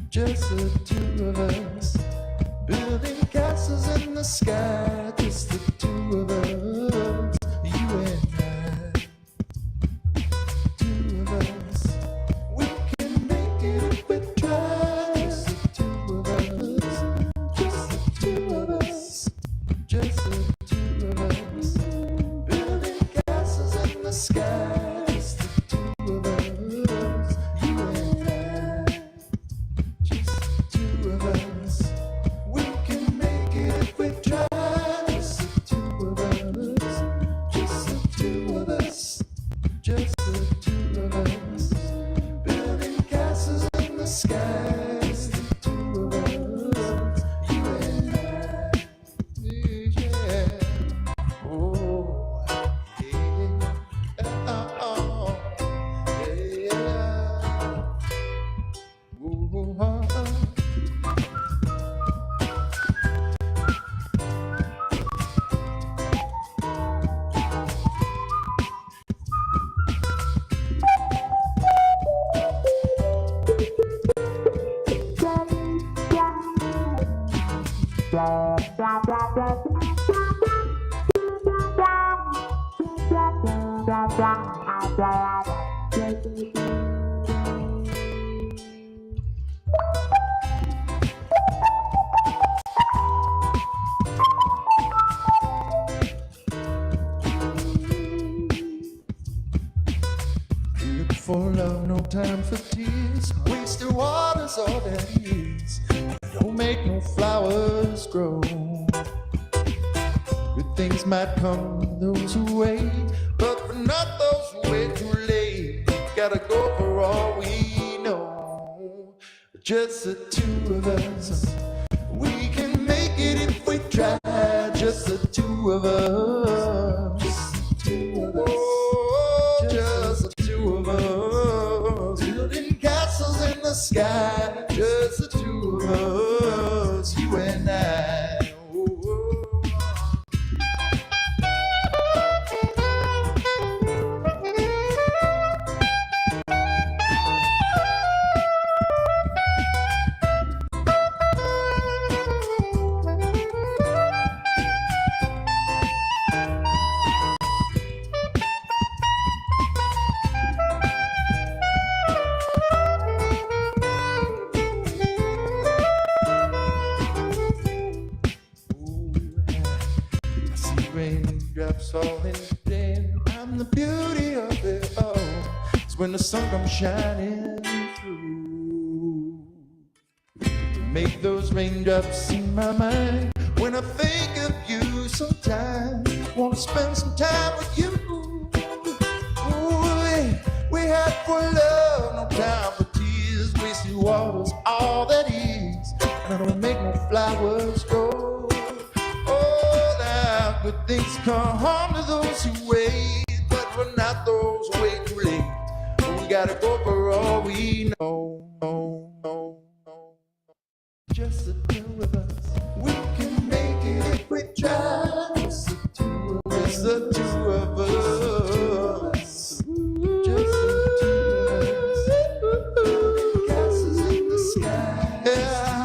Just the two of us, building castles in the sky. Just the two of us, you and I. Two of us, we can make it if we try. Just the two of us, just the two of us, just the two of us. just the two of us, building castles in the sky, just the two of us, you and I, yeah. Oh, yeah, oh, yeah. Ooh, for love, no time for tears. Wasted water's all that is. Don't make no flowers grow. Good things might come to those who wait, but for not those who wait too late. Gotta go for all we know. Just the two of us. We can make it if we try. Just the two of us. Just the two of us. Oh, just the two of us. Building castles in the sky. Just the two of us. You and I. Oh, oh. Raindrops falling down. I'm the beauty of it all. It's when the sun comes shining through. Make those raindrops in my mind. When I think of you sometimes, wanna spend some time with you. Ooh, we had for love, no time for tears. Wasted water's all that is. And I don't make no flowers grow. Good things come home to those who wait, but we're not those who wait too late. We gotta go for all we know. Just the two of us. We can make it if we try. Just the two of us. Just the two of us. Just the two of us. Castles in the sky. Yeah,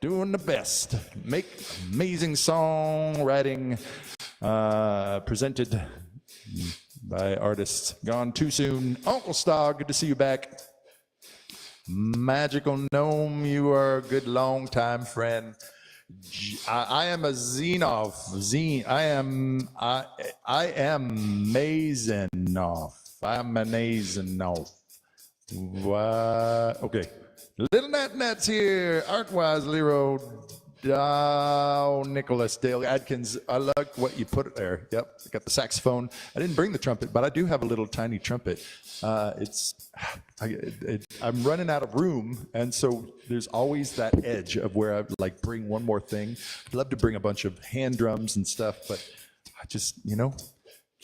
doing the best. Make amazing songwriting presented by artists gone too soon. Uncle Star, good to see you back. Magical Gnome, you are a good long-time friend. I am a Xenov. I am Mazenoff. I'm an Azenoff. What? Okay. Little Nat's here. Artwise, Lero, Nicholas, Dale Adkins. I like what you put there. Yep. I got the saxophone. I didn't bring the trumpet, but I do have a little tiny trumpet. I'm running out of room, and so there's always that edge of where I like bring one more thing. I'd love to bring a bunch of hand drums and stuff, but I just,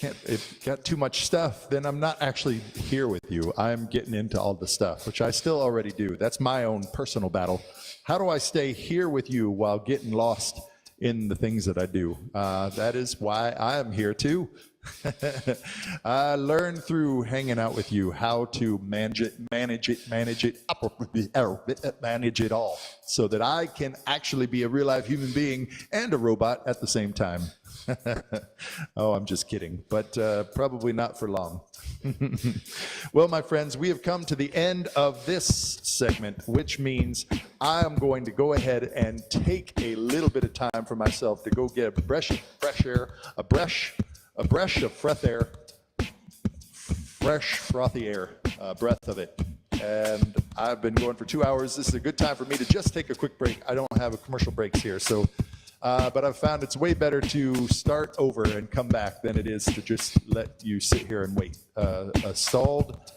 if you got too much stuff, then I'm not actually here with you. I'm getting into all the stuff, which I still already do. That's my own personal battle. How do I stay here with you while getting lost in the things that I do? That is why I am here too. I learned through hanging out with you how to manage it all, so that I can actually be a real life human being and a robot at the same time. Oh, I'm just kidding, but probably not for long. Well, my friends, we have come to the end of this segment, which means I am going to go ahead and take a little bit of time for myself to go get a breath of fresh air, fresh, frothy air, breath of it. And I've been going for 2 hours. This is a good time for me to just take a quick break. I don't have a commercial breaks here, so, but I've found it's way better to start over and come back than it is to just let you sit here and wait. A stalled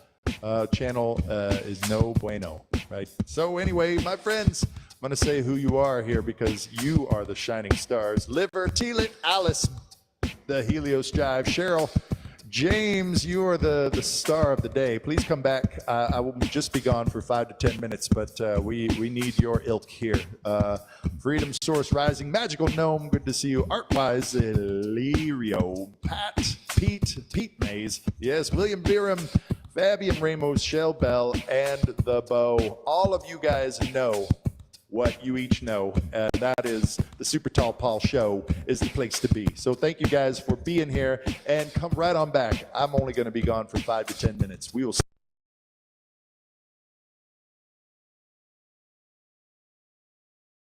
channel is no bueno, right? So anyway, my friends, I'm going to say who you are here because you are the shining stars. Liver, Teelit, Alice, the Helios Jive, Cheryl, James, you are the star of the day. Please come back. I will just be gone for 5 to 10 minutes, but we need your ilk here. Freedom Source Rising, Magical Gnome, good to see you. Artwise, Lirio, Pete Mays, yes, William Biram, Fabian Ramos, Shell Bell, and The Bow. All of you guys know what you each know, and that is the Super Tall Paul Show is the place to be. So thank you guys for being here, and come right on back. I'm only going to be gone for 5 to 10 minutes. We will see